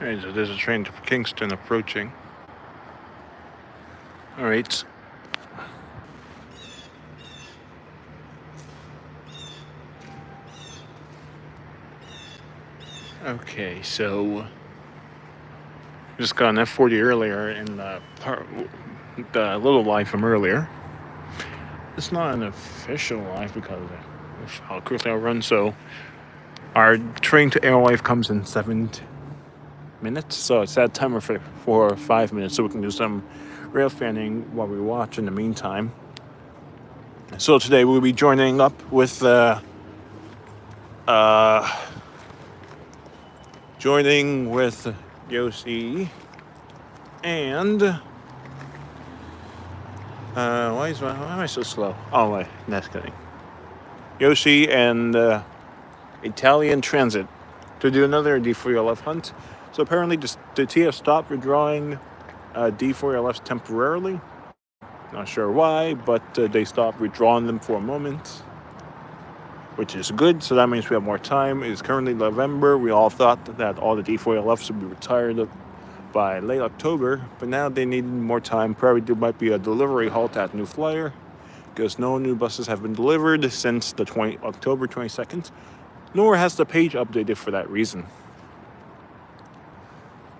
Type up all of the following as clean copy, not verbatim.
Alright, so there's a train to Kingston approaching. Alright. Okay, so just got an F40 earlier in the little live from earlier. It's not an official live because of how quickly I run. So our train to Airlife comes in 7 minutes. So it's that timer for 5 minutes, so we can do some rail fanning while we watch in the meantime. So today we'll be joining up with Yoshi and why am I so slow? Oh wait, that's kidding. Yoshi and Italian Transit to do another D4LF hunt. So apparently the TF stopped withdrawing D4LFs temporarily. Not sure why, but they stopped withdrawing them for a moment, which is good. So that means we have more time. It's currently November. We all thought that all the D4LFs would be retired by late October, but now they need more time. Probably there might be a delivery halt at New Flyer because no new buses have been delivered since the October 22nd, nor has the page updated for that reason.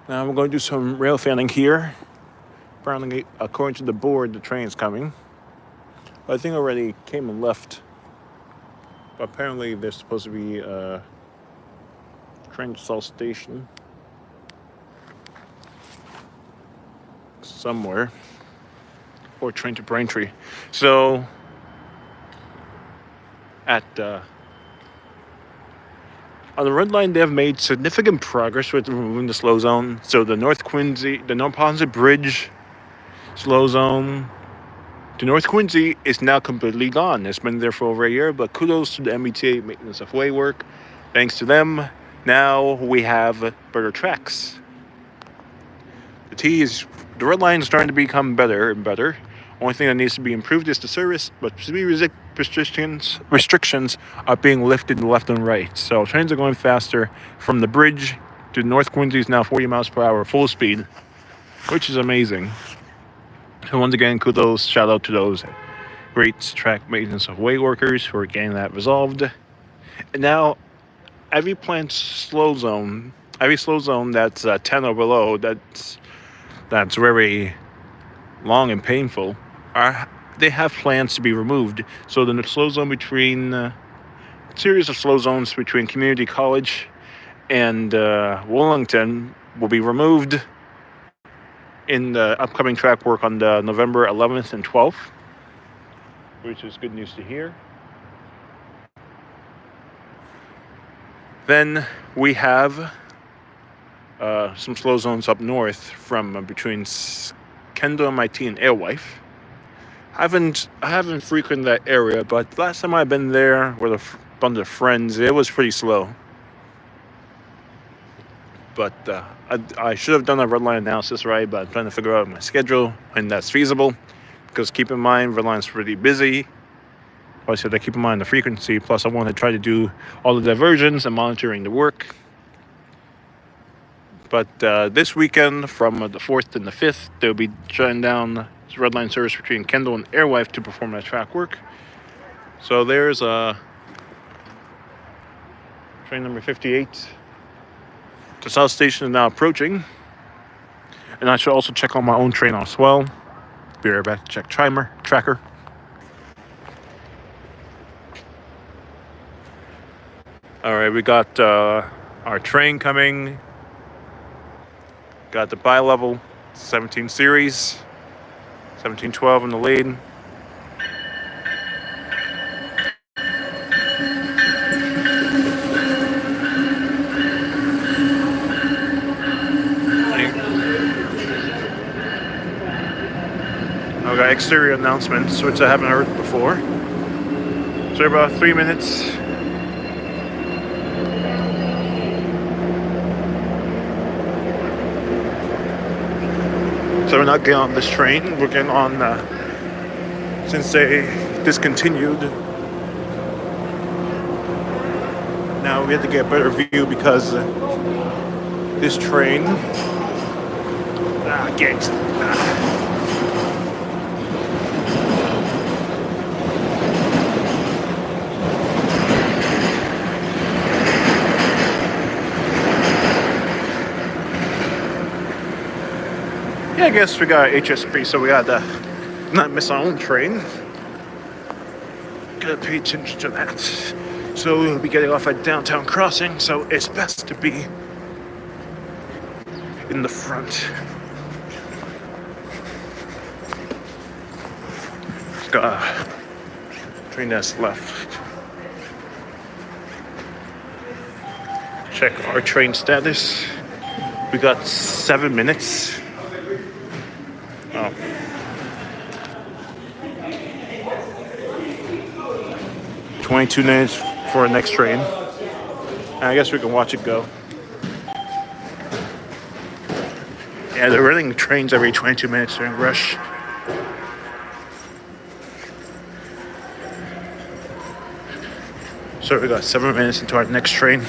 Now we're going to do some rail fanning here. Apparently, according to the board, the train is coming. I think already came and left. But apparently, there's supposed to be a train to South Station somewhere, or train to Braintree. So on the red line, they have made significant progress with removing the slow zone. So the North Ponce Bridge slow zone to North Quincy is now completely gone. It's been there for over a year, but kudos to the MBTA maintenance of way work. Thanks to them, now we have better tracks. The red line is starting to become better and better. Only thing that needs to be improved is the service, but speed restrictions are being lifted left and right. So trains are going faster from the bridge to North Quincy is now 40 miles per hour full speed, which is amazing. So once again, kudos, shout out to those great track maintenance of way workers who are getting that resolved. And now every slow zone that's 10 or below, that's very long and painful, they have plans to be removed. So the slow zone series of slow zones between Community College and Wellington will be removed in the upcoming track work on the November 11th and 12th, which is good news to hear. Then we have some slow zones up north from between Kendall, MIT, and Alewife. I haven't frequented that area, but last time I've been there with a bunch of friends, it was pretty slow. But I should have done a red line analysis, right? But I'm trying to figure out my schedule when that's feasible. Because keep in mind, red line's pretty busy. I said I keep in mind the frequency. Plus, I want to try to do all the diversions and monitoring the work. But this weekend, from the 4th and the 5th, they'll be shutting down red line service between Kendall and Airwife to perform that track work. So there's train number 58. The South Station is now approaching. And I should also check on my own train as well. Be right back to check tracker. Alright, we got our train coming. Got the bi-level 17 series, 1712 in the lead. I've got exterior announcements, which I haven't heard before. So about 3 minutes. So we're not getting on this train. We're getting on since they discontinued. Now we have to get a better view because this train. Get. Yeah, I guess we got HSP, so we got to not miss our own train. Gotta pay attention to that. So we'll be getting off at Downtown Crossing, so it's best to be in the front. Got a train that's left. Check our train status. We got 7 minutes. Oh. $22 minutes for our next train. And I guess we can watch it go. Yeah, they're running trains every 22 minutes during rush. So we got 7 minutes into our next train.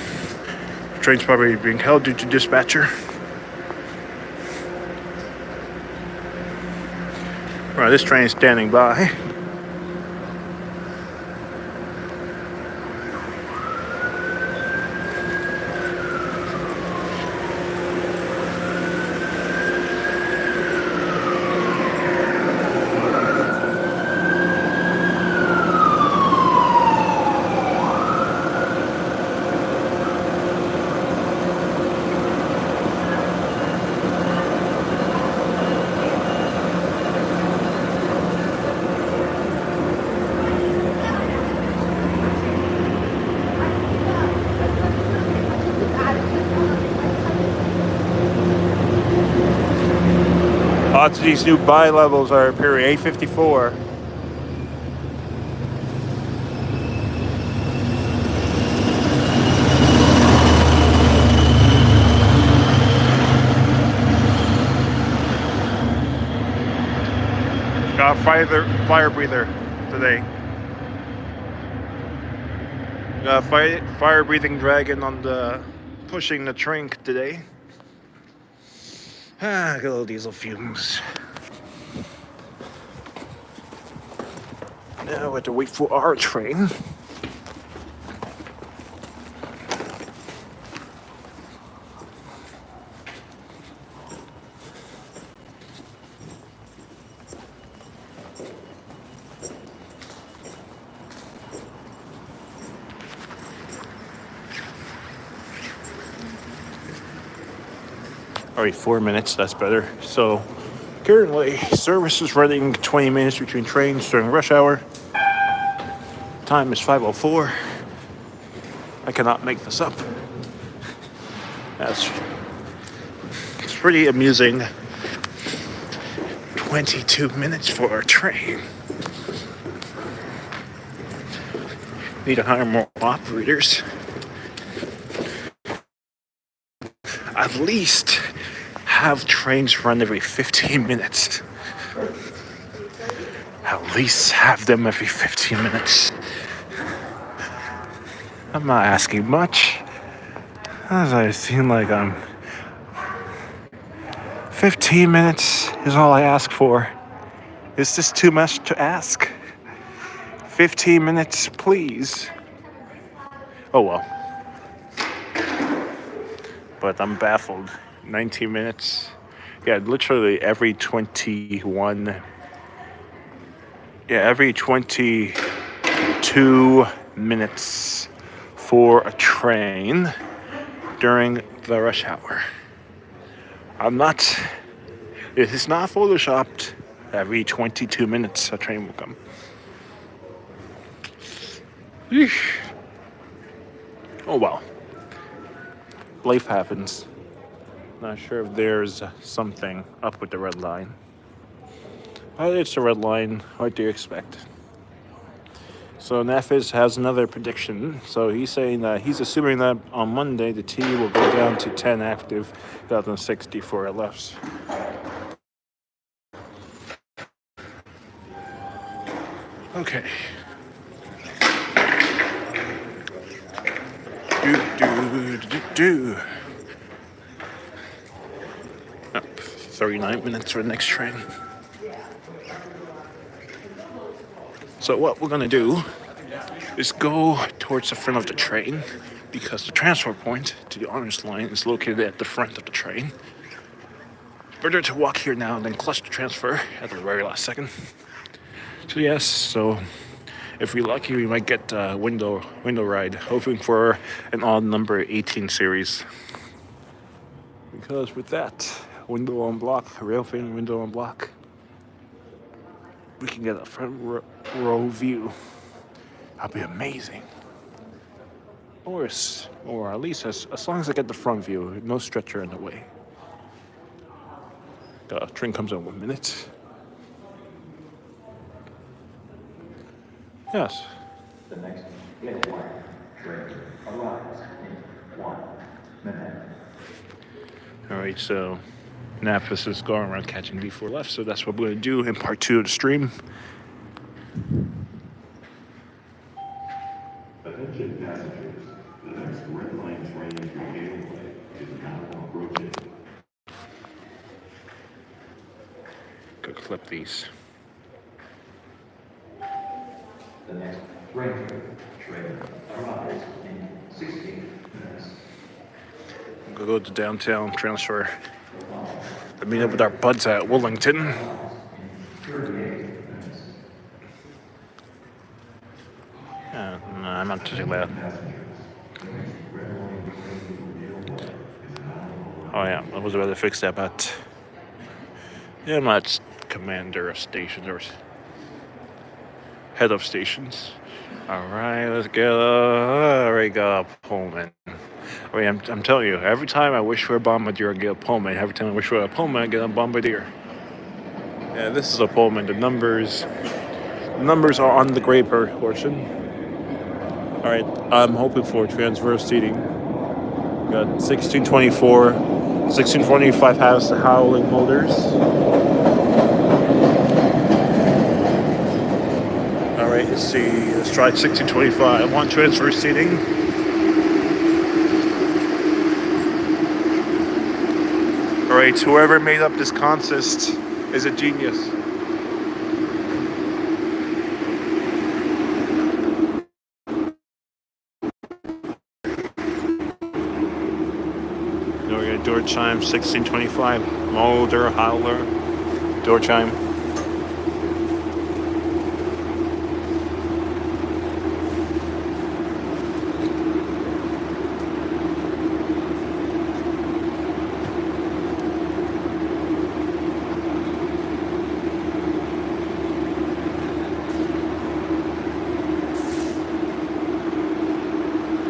The train's probably being held due to dispatcher. Right, this train is standing by. Lots of these new buy levels are appearing. 854. Got fire breather today. Got fire breathing dragon on the pushing the train today. Got a little diesel fumes. Now we have to wait for our train. Alright, 4 minutes, that's better. So currently service is running 20 minutes between trains during rush hour. Time is 5:04. I cannot make this up. It's pretty amusing. 22 minutes for a train. Need to hire more operators. At least have trains run every 15 minutes. At least have them every 15 minutes. I'm not asking much. As I seem like 15 minutes is all I ask for. Is this too much to ask? 15 minutes, please. Oh well. But I'm baffled. 19 minutes. Yeah, literally every 22 minutes for a train during the rush hour. It is not photoshopped. Every 22 minutes a train will come. Eesh. Oh well. Life happens. Not sure if there's something up with the red line. But it's a red line. What do you expect? So Nefis has another prediction. So he's saying that he's assuming that on Monday the T will go down to 10 active, 2060 for LFs. Okay. 39 minutes for the next train. So what we're gonna do is go towards the front of the train because the transfer point to the orange line is located at the front of the train. Better to walk here now than clutch the transfer at the very last second. So yes, so if we're lucky, we might get a window ride, hoping for an odd number 18 series. Because with that window on block, rail fan window on block, we can get a front row view. That'd be amazing. Or at least as long as I get the front view, no stretcher in the way. The train comes in 1 minute. Yes. The next train arrives in 1 minute. Alright, so Nafis is going around catching before left, so that's what we're going to do in part 2 of the stream. Attention passengers, the next red line train to Gateway is now approaching. Go clip these. The next train arrives in 16 minutes. Go to downtown, transfer. I meet up with our buds at Wellington. 38 minutes. No, I'm not too loud. Oh yeah, I was about to fix that, but yeah, I'm not commander of stations or head of stations. All right, let's get already got a Pullman. I mean, I'm telling you, every time I wish for a Bombardier, I get a Pullman. Every time I wish for a Pullman, I get a Bombardier. Yeah, this is a Pullman. The numbers are on the gray portion. All right, I'm hoping for transverse seating. Got 1624, 1625 has the Howling motors. All right, let's see. Let's try 1625. I want transverse seating. All right, whoever made up this consist is a genius. Door chime 1625 motor howler door chime.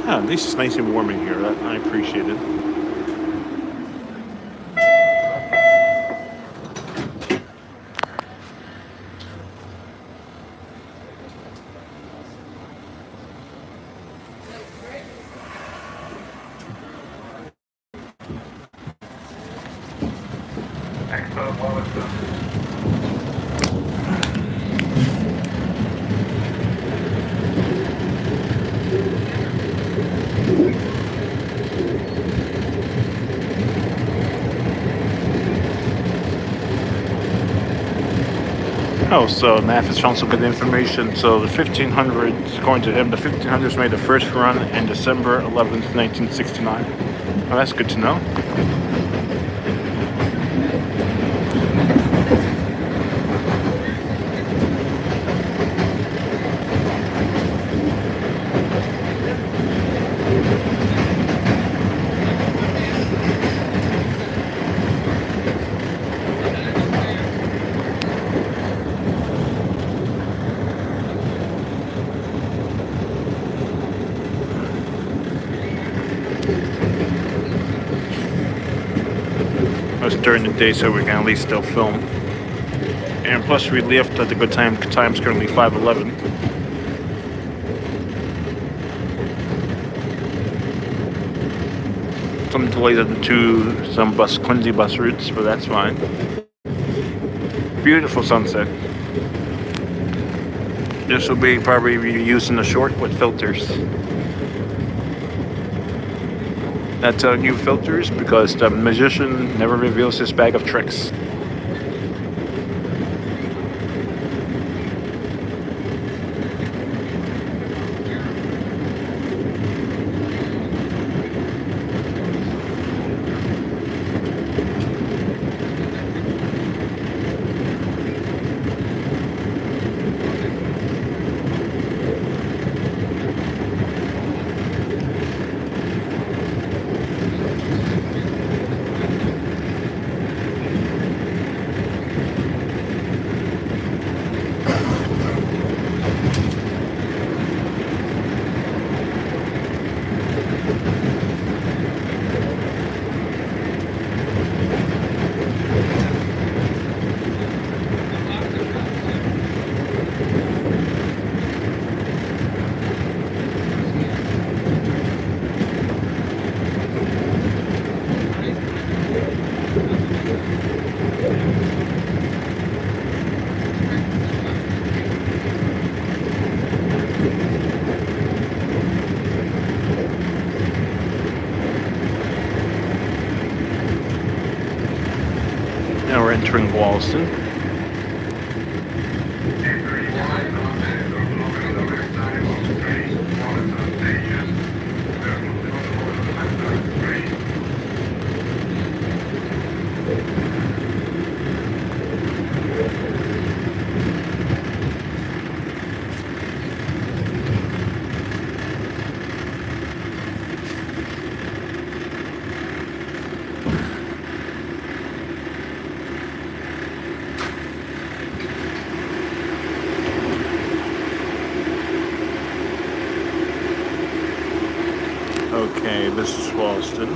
Yeah, at least it's nice and warm in here. I appreciate it. Oh, so Nafis found some good information. So the 1500, according to him, the 1500s made the first run in December 11th, 1969. Well, that's good to know. During the day, so we can at least still film. And plus, we left at the good time. Time's currently 5:11. Some delays to some Quincy bus routes, but that's fine. Beautiful sunset. This will probably be used in the short with filters. Not telling you filters because the magician never reveals his bag of tricks. Now we're entering Wallaston. Okay, this is Wallaston.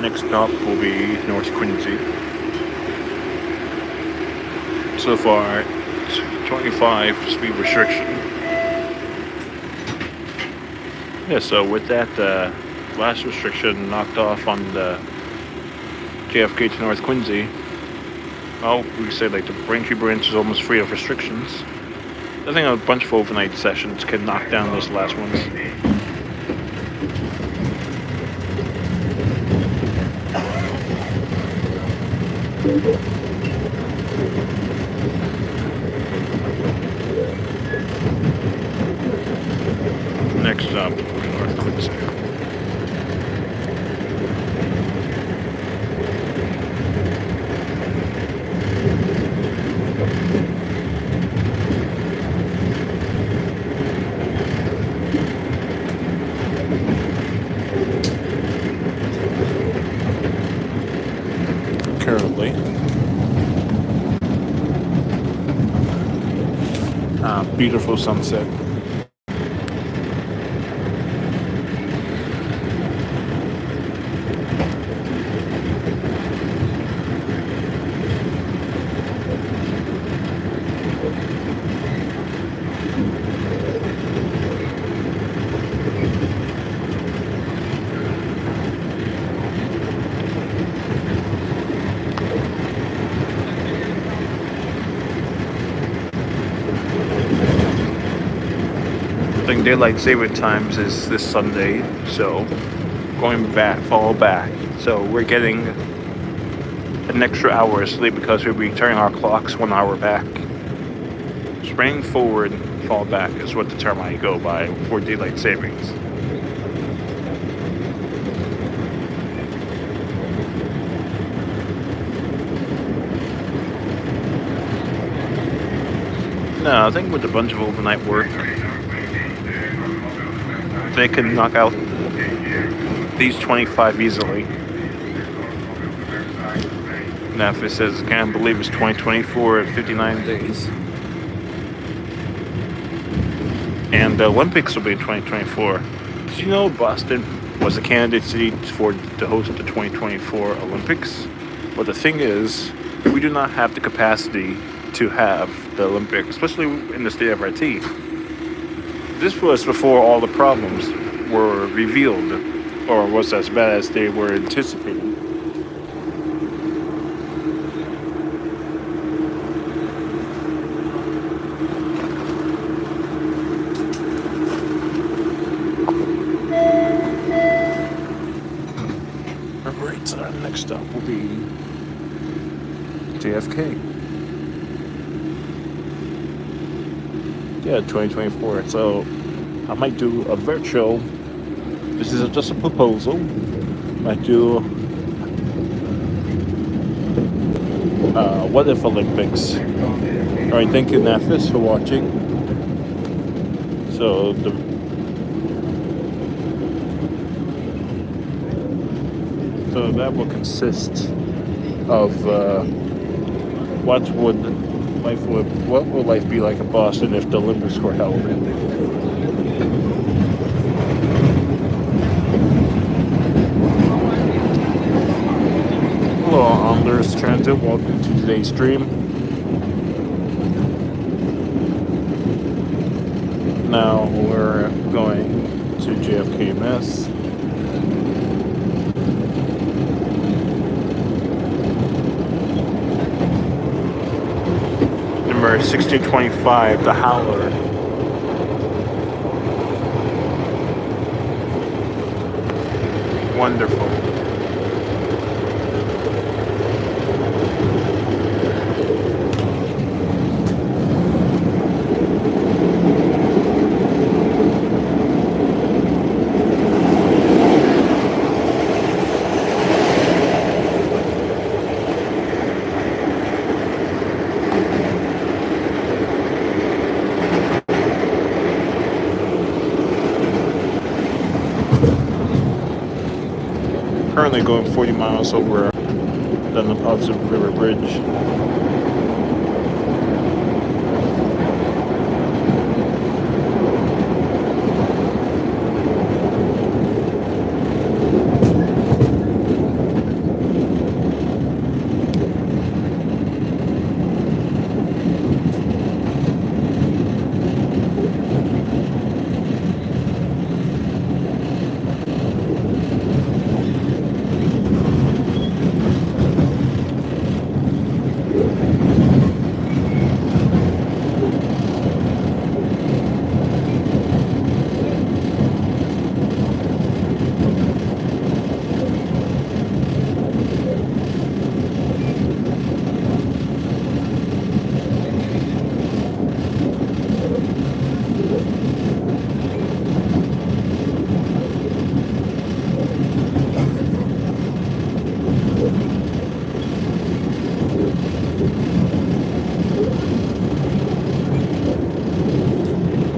Next stop will be North Quincy. So far, it's 25 speed restriction. Yeah, so with that last restriction knocked off on the JFK to North Quincy, well, we say like the Braintree branch is almost free of restrictions. I think a bunch of overnight sessions can knock down those last ones. Next up, North Quincy. Currently, beautiful sunset. I think daylight saving times is this Sunday, so going back, fall back. So we're getting an extra hour of sleep because we'll be turning our clocks 1 hour back. Spring forward, fall back is what the term I go by for daylight savings. No, I think with a bunch of overnight work, they can knock out these 25 easily. Now, if it says, I can't believe it's 2024 at 59 days. And the Olympics will be in 2024. Did you know Boston was a candidate city to host the 2024 Olympics? But the thing is, we do not have the capacity to have the Olympics, especially in the state of RT. This was before all the problems were revealed, or was as bad as they were anticipating. Alright, so next stop will be JFK. Yeah, 2024. So I might do a virtual. This is just a proposal. Might do what if Olympics. Alright, thank you, Nafis, for watching. So that will consist of what would life be like in Boston if the Olympics were held? Hello, Anders Transit. Welcome to today's stream. Now we're going to JFK Mess. Number 1625, the Howler. Wonderful. Currently going 40 miles over the Hudson River Bridge.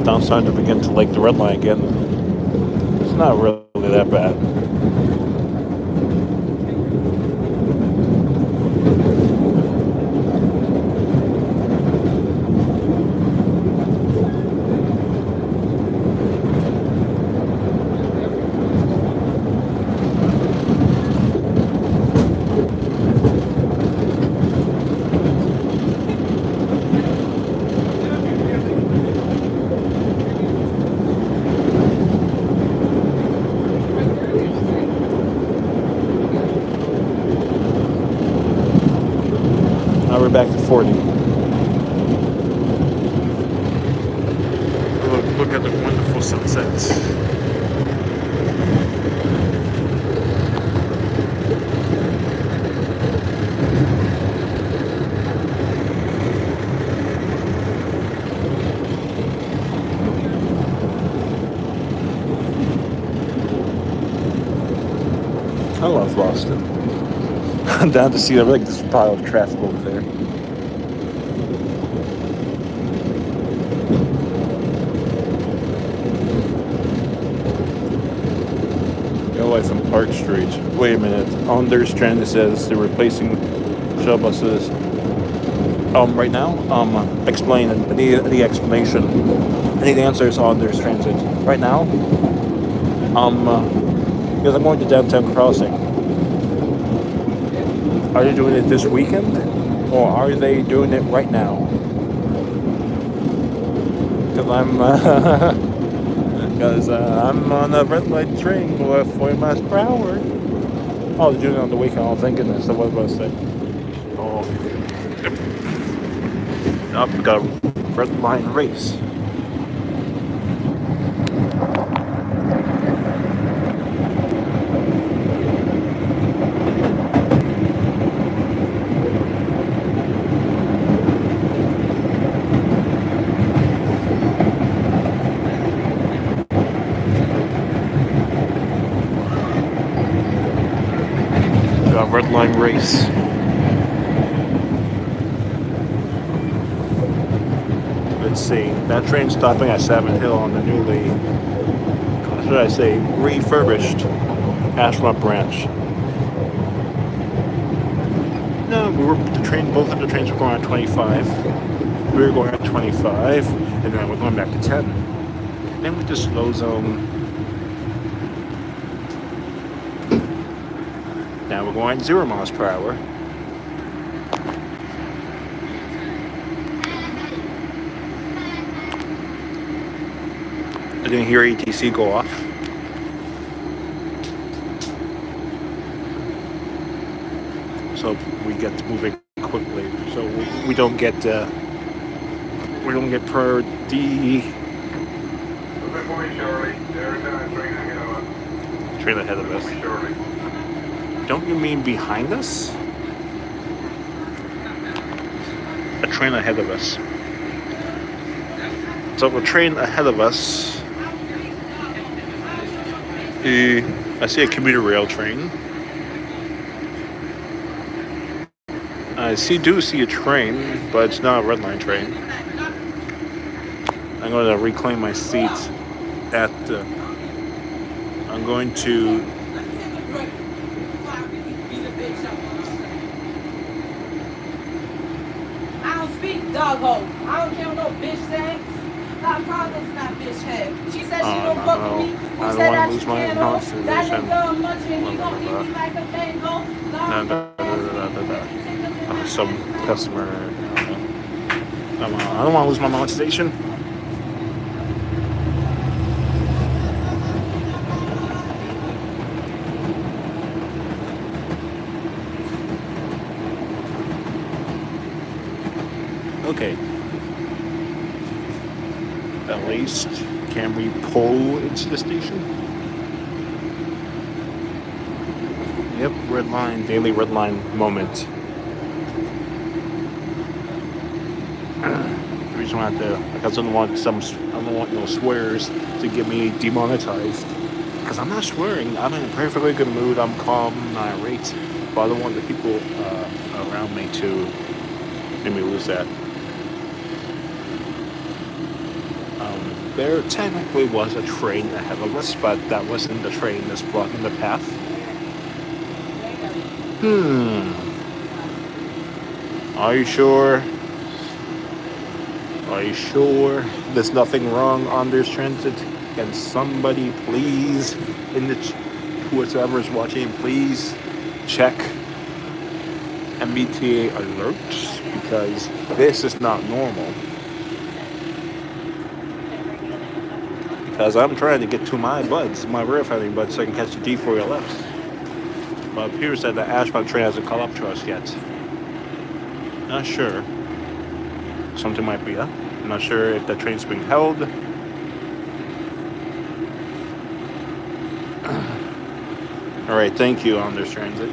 I'm starting to begin to like the red line again. It's not really that bad. Now we're back to 40. Look at the wonderful sunsets. I love Boston. I'm down to see this pile of traffic over there. Your life on Park Street. Wait a minute. Anders Transit says they're replacing shuttle buses. Right now? Explain. I need the explanation. I need answers on Anders Transit. Right now? Because I'm going to Downtown Crossing. Are they doing it this weekend? Or are they doing it right now? Because I'm on a red light train with 40 miles per hour. Oh, they're doing it on the weekend. Oh, thank goodness. So what was I say? Oh, yep. We got a red line race. a red line race. Let's see. That train's stopping at Savin Hill on the newly, how should I say, refurbished Asphalt Branch. No, the train. Both of the trains were going at 25. We were going at 25, and then we're going back to 10. Then with the slow zone. Now we're going 0 miles per hour. I didn't hear ATC go off. So we get moving quickly. So we don't get per D. Train ahead of us. Don't you mean behind us? A train ahead of us. So a train ahead of us. I see a commuter rail train. I do see a train, but it's not a red line train. I'm going to reclaim my seat at the. I'm going to. I don't speak doggo. I don't care what no bitch said. That problem's not bitch head. She said she don't fuck with me. Who I said don't that want to you lose my can't know? pronunciation. That nigga much and he gon' eat me like a mango. Some customer. I don't want to lose my monetization. Okay. At least, can we pull into the station? Yep, red line, daily red line moment. The reason why because I don't want no swears to get me demonetized. Because I'm not swearing. I'm in a perfectly good mood. I'm calm, not irate. But I don't want the people around me to make me lose that. There technically was a train ahead of us, but that wasn't the train that's blocking the path. Are you sure? Are you sure there's nothing wrong on this transit? Can somebody please, whoever's watching, please check MBTA alerts? Because this is not normal. Because I'm trying to get to my rear fending buds, so I can catch the D4LFs. But it appears that the Ashbrook train hasn't caught up to us yet. Not sure. Something might be up. I'm not sure if the train's being held. Alright, thank you, Anders Transit.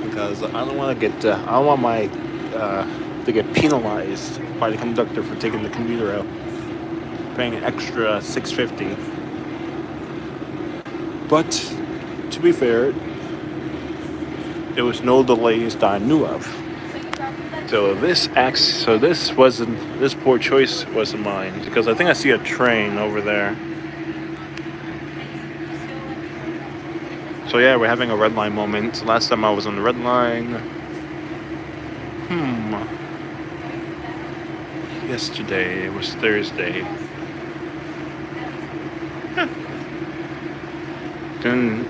Because I don't want to get, I don't want my, to get penalized by the conductor for taking the commuter out. Paying an extra $6.50. But to be fair, there was no delays that I knew of. So this poor choice wasn't mine, because I think I see a train over there. So yeah, we're having a red line moment. Last time I was on the red line. Yesterday, it was Thursday. Then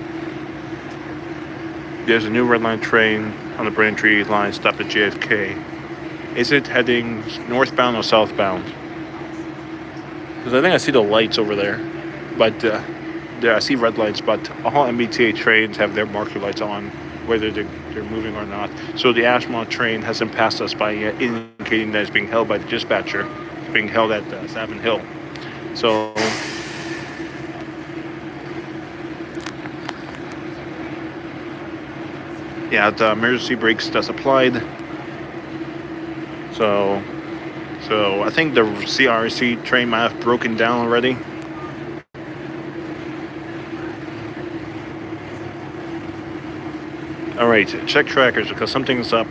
there's a new red line train on the Braintree line stopped at JFK. Is it heading northbound or southbound? Because I think I see the lights over there. But I see red lights, but all MBTA trains have their marker lights on, whether they're moving or not. So the Ashmont train hasn't passed us by yet, indicating that it's being held by the dispatcher. It's being held at Savin Hill. So yeah, the emergency brakes that's applied. So I think the CRC train might have broken down already. All right, check trackers because something's up,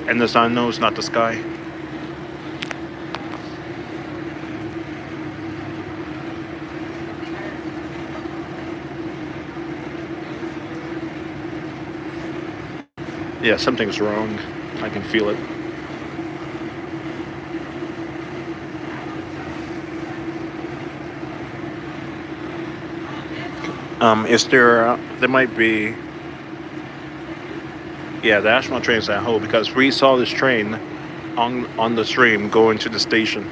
and the sun knows, not the sky. Yeah, something's wrong. I can feel it. Is there? There might be. Yeah, the Ashmont train is at home because we saw this train on the stream going to the station.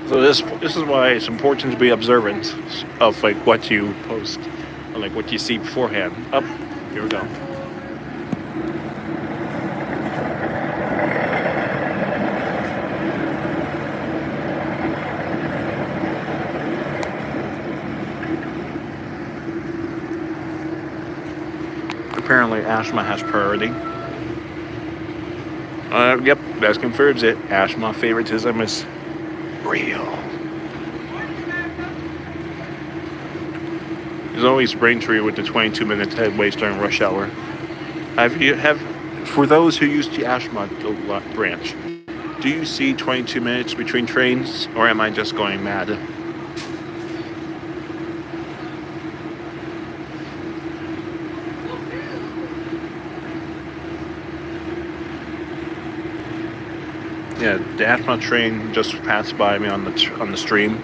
So this is why it's important to be observant of like what you post or like what you see beforehand. Up, here we go. Apparently, Ashma has priority. Yep, that confirms it. Ashma favoritism is real. There's always Braintree with the 22-minute headways during rush hour. For those who use the Ashma branch, do you see 22 minutes between trains, or am I just going mad? Yeah, the Ashma train just passed by me on the stream.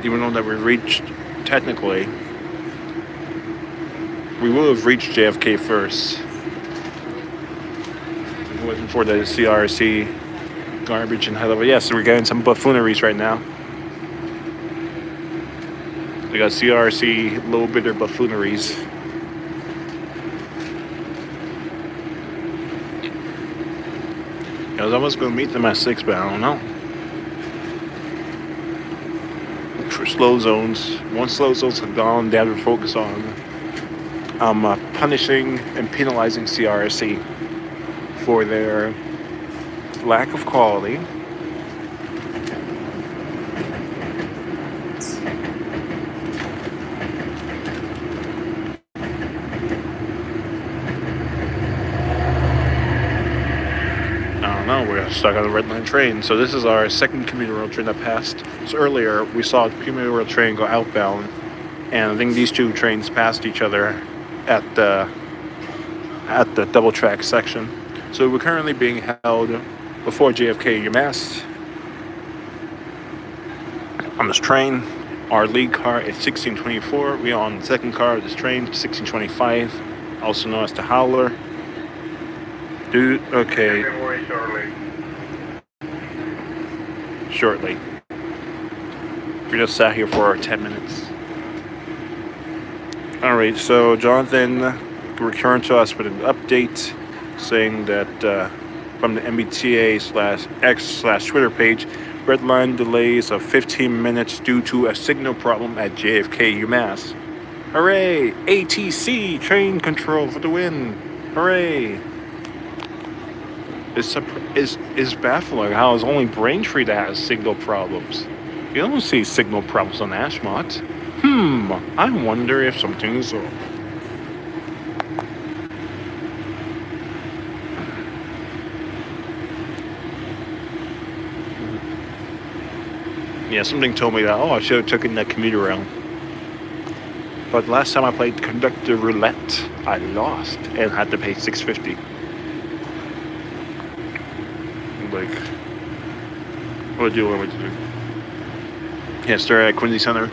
Even though that we reached, technically, we would have reached JFK first. If it wasn't for the CRC garbage and hell of a... Yes, we're getting some buffooneries right now. We got CRC low bidder buffooneries. I was almost going to meet them at 6, but I don't know. For slow zones, once slow zones have gone, they have to focus on punishing and penalizing CRC for their lack of quality. No, we're stuck on the red line train. So this is our second commuter rail train that passed. So earlier we saw the commuter rail train go outbound, and I think these two trains passed each other at the double track section. So we're currently being held before JFK UMass on this train. Our lead car is 1624. We are on the second car of this train, 1625, also known as the Howler. Dude, okay. Shortly. We just sat here for 10 minutes. Alright, so Jonathan returned to us with an update saying that from the MBTA/X/Twitter page, red line delays of 15 minutes due to a signal problem at JFK UMass. Hooray! ATC train control for the win. Hooray! It's baffling how it's only Braintree that has signal problems. You don't see signal problems on Ashmont. I wonder if something's wrong. Yeah, something told me that, I should have taken that commuter rail. But last time I played Conductor Roulette, I lost and had to pay $6.50. Like, what do I want to do? Yeah, start at Quincy Center.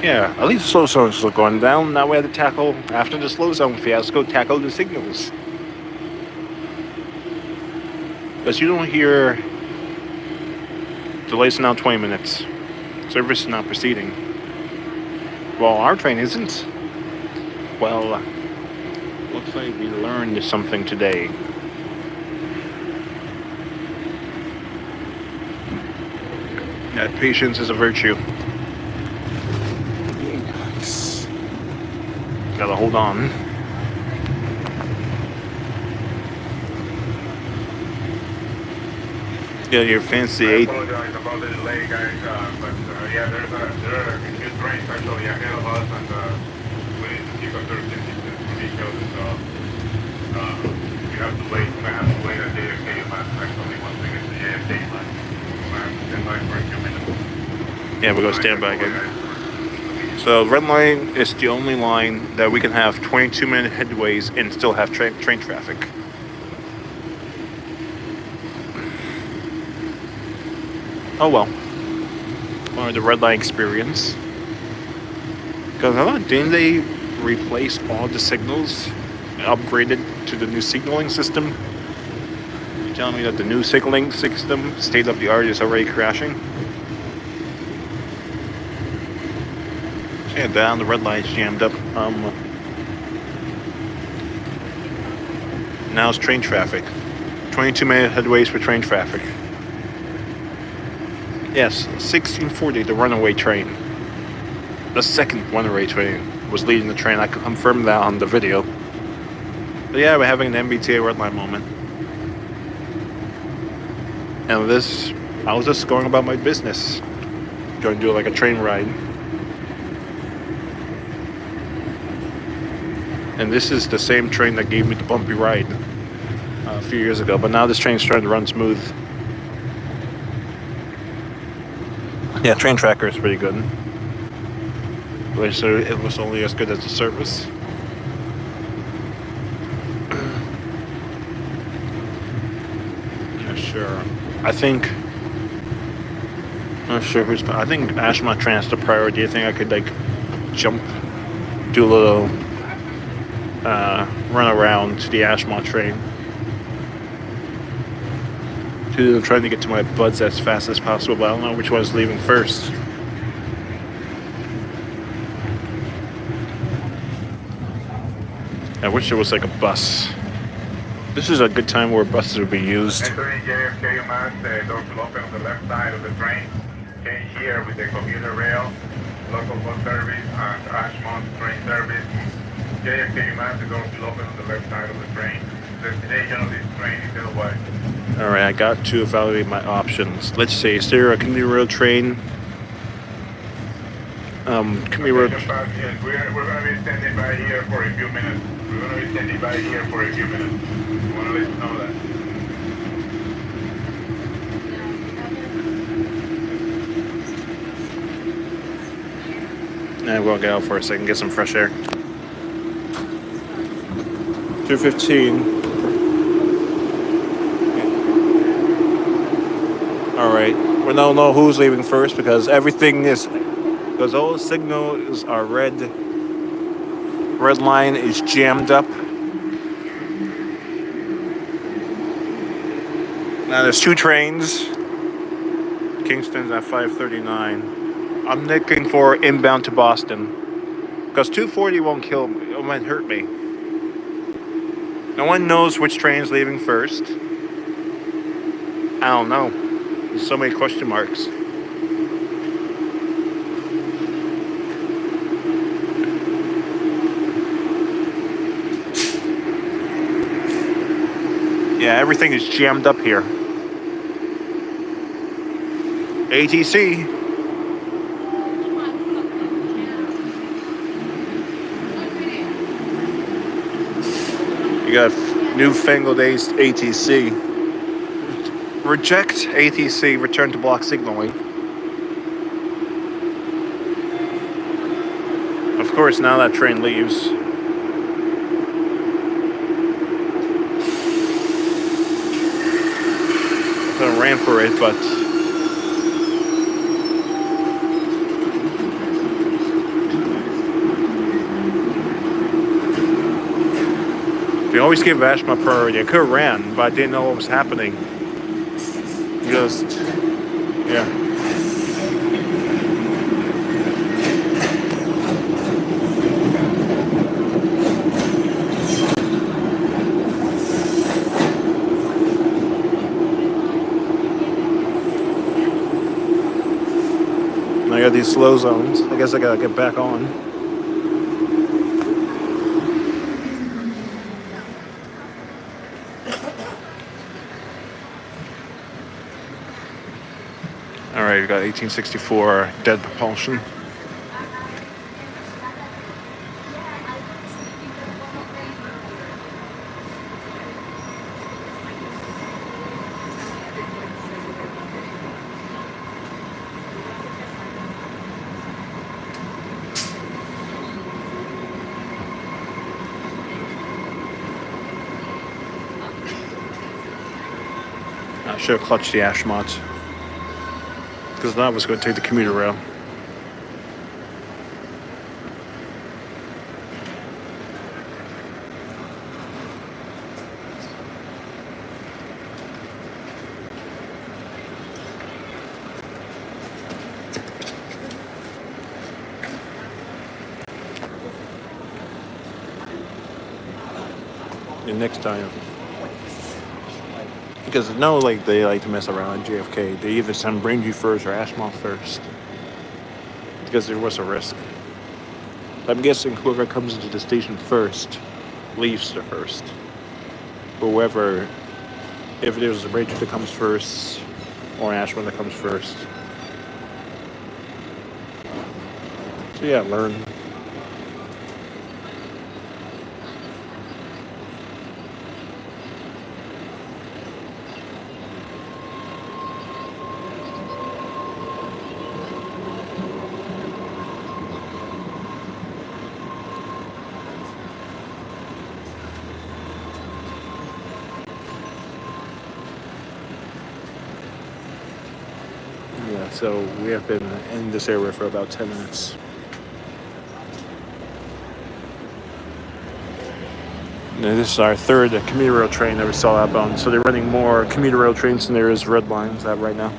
Yeah, at least the slow zones are going down. Now we have to tackle, after the slow zone fiasco, tackle the signals. Because you don't hear delays now 20 minutes. Service is not proceeding. Well, our train isn't. Well, looks like we learned something today. That patience is a virtue. Nice. Gotta hold on. Yeah, your fancy I 8. apologize about the delay, guys, but yeah, there are a few trains actually ahead of us, and we need to keep a certain distance from each other, so we have to wait. I have to wait at JFK actually once we get to JFK line. I have to stand by for a few minutes. Yeah, we'll go stand by again. So red line is the only line that we can have 22-minute headways and still have train traffic. Oh well. Or the red line experience. Because I thought, didn't they replace all the signals and upgraded to the new signaling system? You're telling me that the new signaling system, state of the art, is already crashing? Yeah, down the red line's jammed up. Now it's train traffic. 22-minute headways for train traffic. Yes, 1640, the runaway train. The second runaway train was leading the train. I could confirm that on the video. But yeah, we're having an MBTA red line moment. And this, I was just going about my business. Going to do like a train ride. And this is the same train that gave me the bumpy ride a few years ago. But now this train's starting to run smooth. Yeah, train tracker is pretty good. So it was only as good as the service. Yeah, sure. I think. Not sure who's. I think Ashmont train is the priority. I think I could like jump, do a little run around to the Ashmont train. Trying to get to my buds as fast as possible, but I don't know which one's leaving first. I wish there was like a bus. This is a good time where buses would be used. Entering JFK, Mass, doors will open on the left side of the train. Change here with the commuter rail, local bus service, and Ashmont train service. JFK, Mass, the doors will open on the left side of the train. The destination of this train is Illinois. Alright, I got to evaluate my options. Let's see, is there a commuter rail train? Commuter rail. Yes, we're going to be standing by here for a few minutes. We're going to be standing by here for a few minutes. We want to let you know that. And we'll get out for a second, get some fresh air. 2:15. Alright, we don't know who's leaving first because because all the signals are red. Red line is jammed up. Now there's two trains. Kingston's at 5:39. I'm looking for inbound to Boston. Because 240 won't kill me, it won't hurt me. No one knows which train is leaving first. I don't know. There's so many question marks. Yeah, everything is jammed up here. ATC. You got newfangled ATC. Reject ATC, return to block signaling. Of course, now that train leaves. I ran for it, but they always give Ashmont priority. I could have ran, but I didn't know what was happening. Just, yeah. got these slow zones. I guess I gotta get back on. All right, we got 1864 dead propulsion. I should have clutched the ash mods because that was going to take the commuter rail. And next time, because no, like they like to mess around at JFK. They either send Braintree first or Ashmont first, because there was a risk. I'm guessing whoever comes into the station first leaves the first. Whoever, if there's a Braintree that comes first or Ashmont that comes first. So yeah, learn. Yeah, so we have been in this area for about 10 minutes. Now, this is our third commuter rail train that we saw outbound. So they're running more commuter rail trains than there is red lines at right now.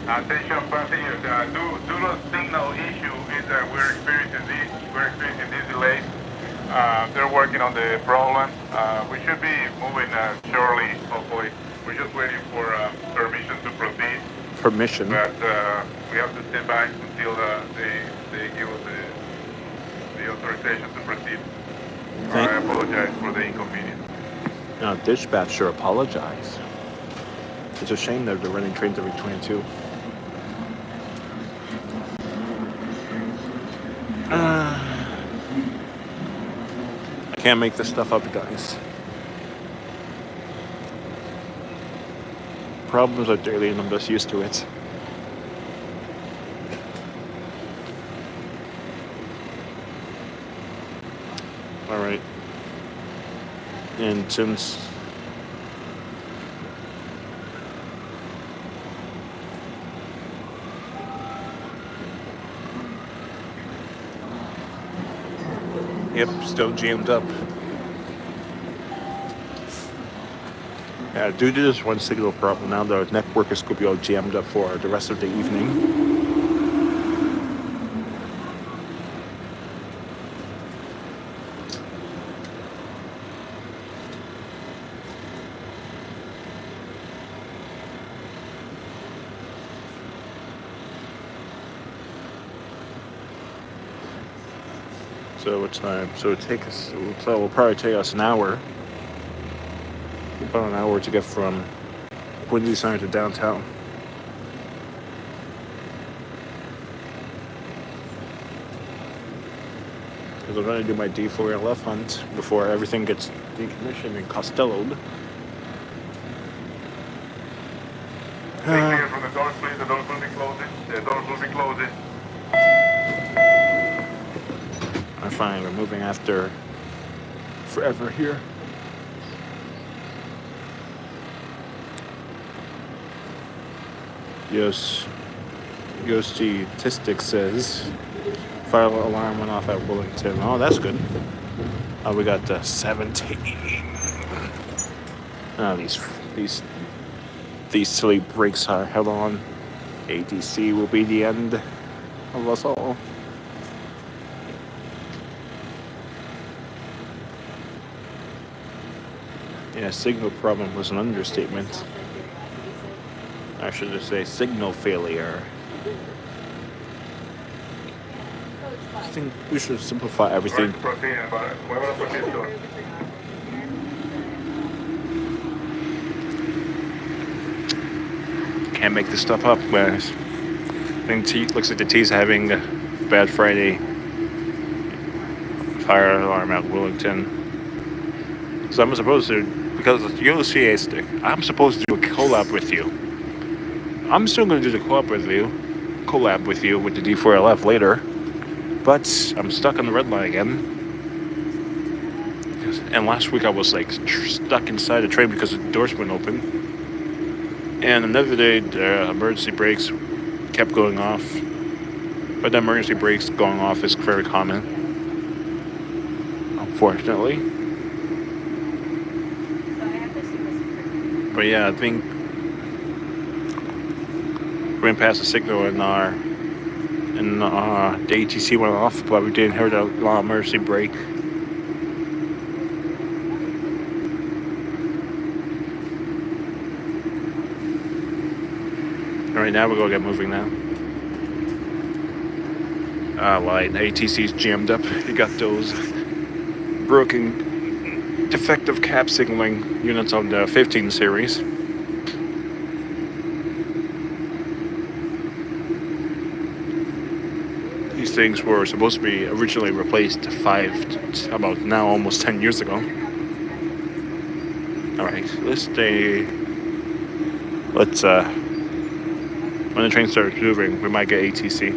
Attention passengers, due to signal issue is that we're experiencing these delays. They're working on the problem. We should be moving shortly, hopefully. We're just waiting for permission to proceed. Permission? But we have to stand by until they give us the authorization to proceed. I apologize for the inconvenience. Now, dispatcher apologize. It's a shame that they're running trains every 22. I can't make this stuff up, guys. Problems are daily and I'm just used to it. Alright. And since yep, still jammed up. Yeah, due to this one signal problem, now the network is going to be all jammed up for the rest of the evening. So it's time. So it will probably take us an hour. About an hour to get from Quincy Center to downtown. Because I'm going to do my D4LF hunt before everything gets decommissioned and Costello'd. Take care from the doors, please. The doors will be closing. The doors will be closing. I'm fine. We're moving after forever here. Yes. Statistic says fire alarm went off at Wellington. Oh, that's good. Oh, we got 17. Oh, these silly brakes are held on. ATC will be the end of us all. Yeah, signal problem was an understatement. I should just say signal failure. think we should simplify everything. Proceed, but muévelo poquito. Can't make this stuff up, guys. I think looks like the T's having a bad Friday fire alarm at Willington. So I'm supposed to, because you're the CA stick, I'm supposed to do a collab with you. I'm still going to do the collab with you with the D4LF later, but I'm stuck on the red line again. And last week I was like stuck inside the train because the doors weren't open. And another day the emergency brakes kept going off. But the emergency brakes going off is very common, unfortunately. But yeah, I think we went past the signal and the ATC went off, but we didn't hear the emergency brake. Right now we're gonna get moving now. Light ATC's jammed up. You got those broken, defective cab signaling units on the 15 series. These things were supposed to be originally replaced about now almost 10 years ago. Alright, when the train starts moving, we might get ATC.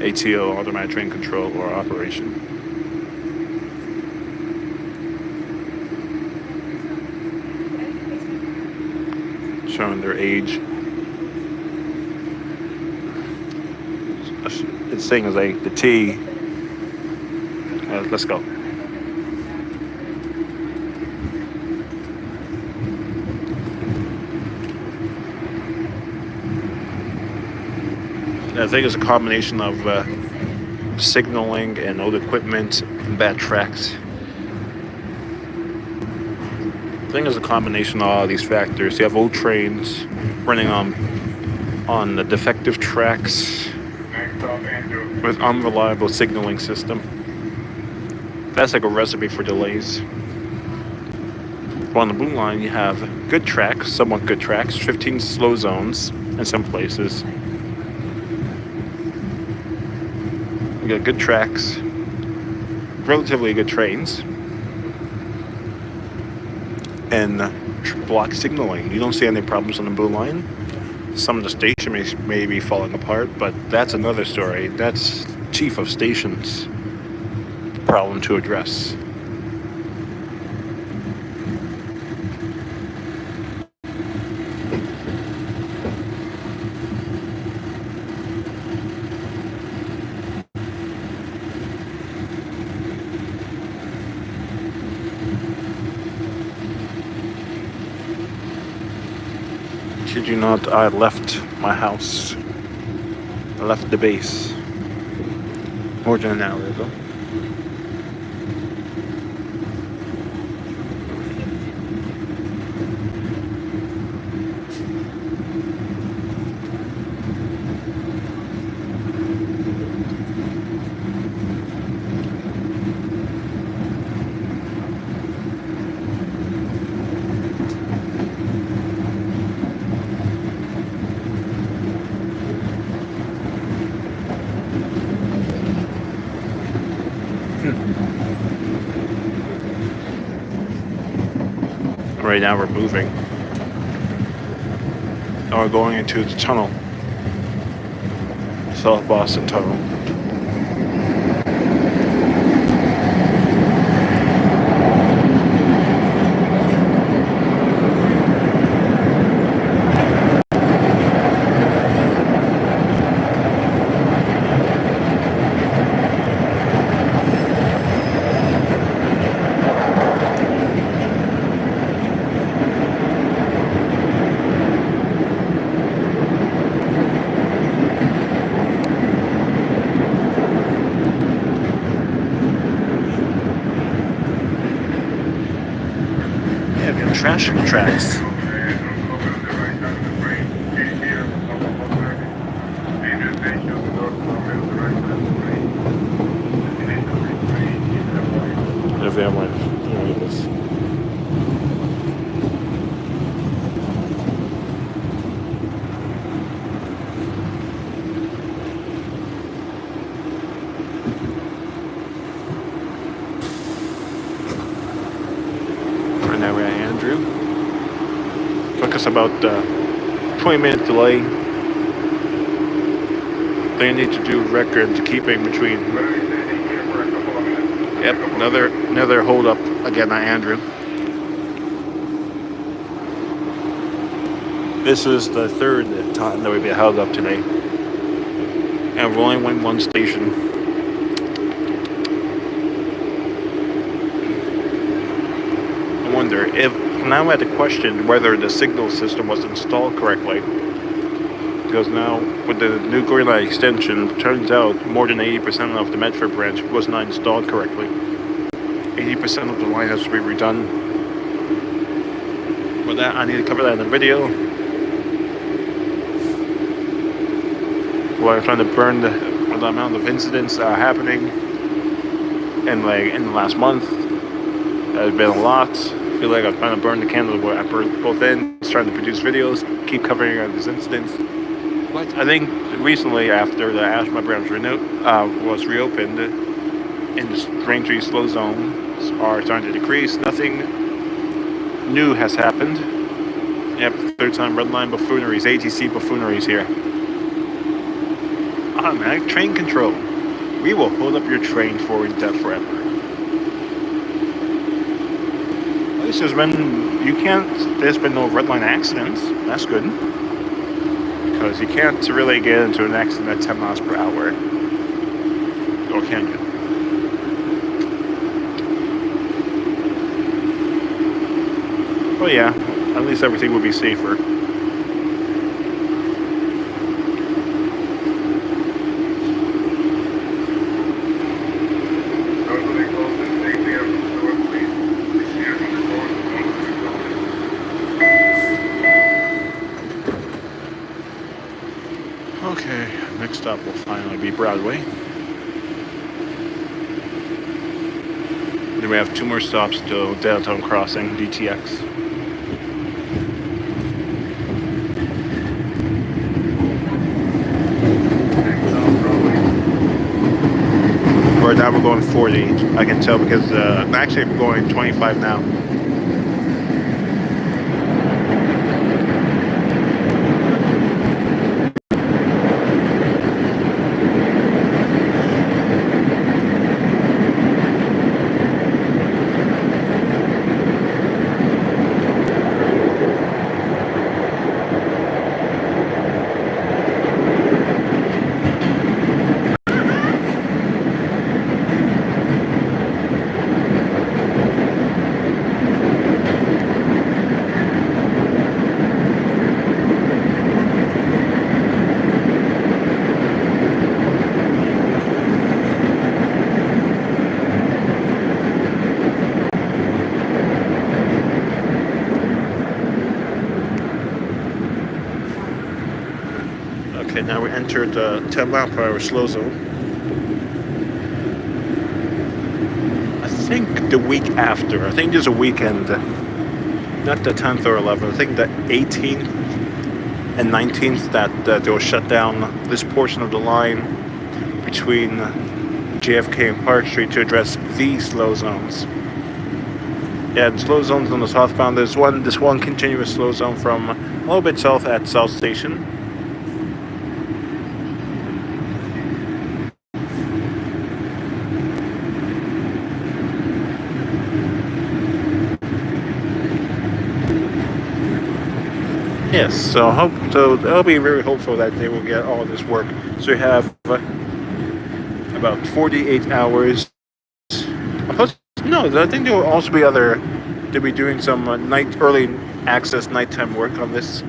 ATO, automatic train control or operation. Showing their age. It's saying is like the T. Let's go. I think it's a combination of signaling and old equipment and bad tracks. I think it's a combination of all these factors. You have old trains running on the defective tracks with unreliable signaling system. That's like a recipe for delays. Well, on the blue line, you have good tracks, somewhat good tracks, 15 slow zones in some places. You got good tracks, relatively good trains, and block signaling. You don't see any problems on the blue line. Some of the station may be falling apart, but that's another story. That's chief of station's problem to address. Kid you not, I left my house. I left the base more than an hour ago. Right now we're moving. And we're going into the tunnel. South Boston Tunnel. Trash tracks. the van went. Anyways. Right now we're at Andrew. Took us about 20-minute delay. They need to do record keeping between. Yep, another hold up again at Andrew. This is the third time that we've been held up today. And we've only went one station. I wonder if now I had to question whether the signal system was installed correctly. Because now with the new Green Line extension, turns out more than 80% of the Medford branch was not installed correctly. 80% of the line has to be redone. With that, I need to cover that in the video. While I'm trying to burn the amount of incidents that are happening in the last month. There's been a lot. I feel like I'm trying to burn the candle at both ends, trying to produce videos, keep covering these incidents. But I think recently, after the Ashma branch was reopened, and the Braintree slow zones are starting to decrease, nothing new has happened. Yep, third time red line buffooneries, ATC buffooneries here. Automatic train control. We will hold up your train forward depth forever. At least there's been no red line accidents. That's good. Because you can't really get into an accident at 10 miles per hour. Or can you? Well, yeah, at least everything will be safer. Okay, next stop will finally be Broadway. Then we have 2 more stops to Downtown Crossing, DTX. Right now we're going 40. I can tell because actually I'm going 25 now. Okay, now we entered the 10 mile per hour slow zone. I think the week after, I think there's a weekend, not the 10th or 11th, I think the 18th and 19th that they'll shut down this portion of the line between JFK and Park Street to address these slow zones. Yeah, the slow zones on the southbound, there's this one continuous slow zone from a little bit south at South Station. Yes, so I'll be very hopeful that they will get all this work. So you have about 48 hours. No, I think there will also be they'll be doing some early access nighttime work on this.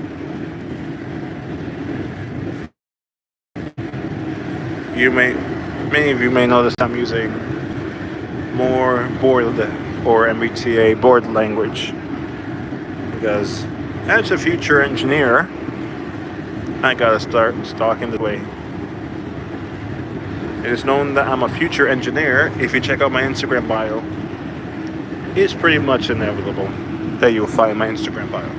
Many of you may notice I'm using more board or MBTA board language because as a future engineer, I gotta start talking this way. It is known that I'm a future engineer if you check out my Instagram bio. is pretty much inevitable that you'll find my Instagram bio.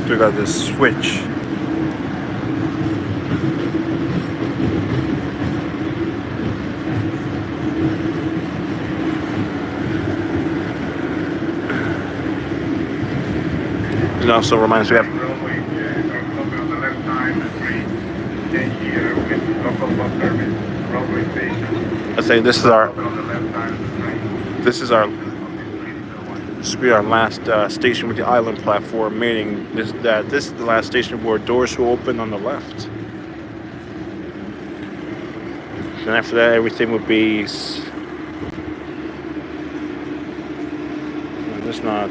We got this switch. It also reminds me of Railway, on the left side, the street, then here with local bus service, railway station. I say this is our On the left side of the train. this is our this will be our last station with the island platform, meaning this is the last station where doors will open on the left. And after that, everything would be just not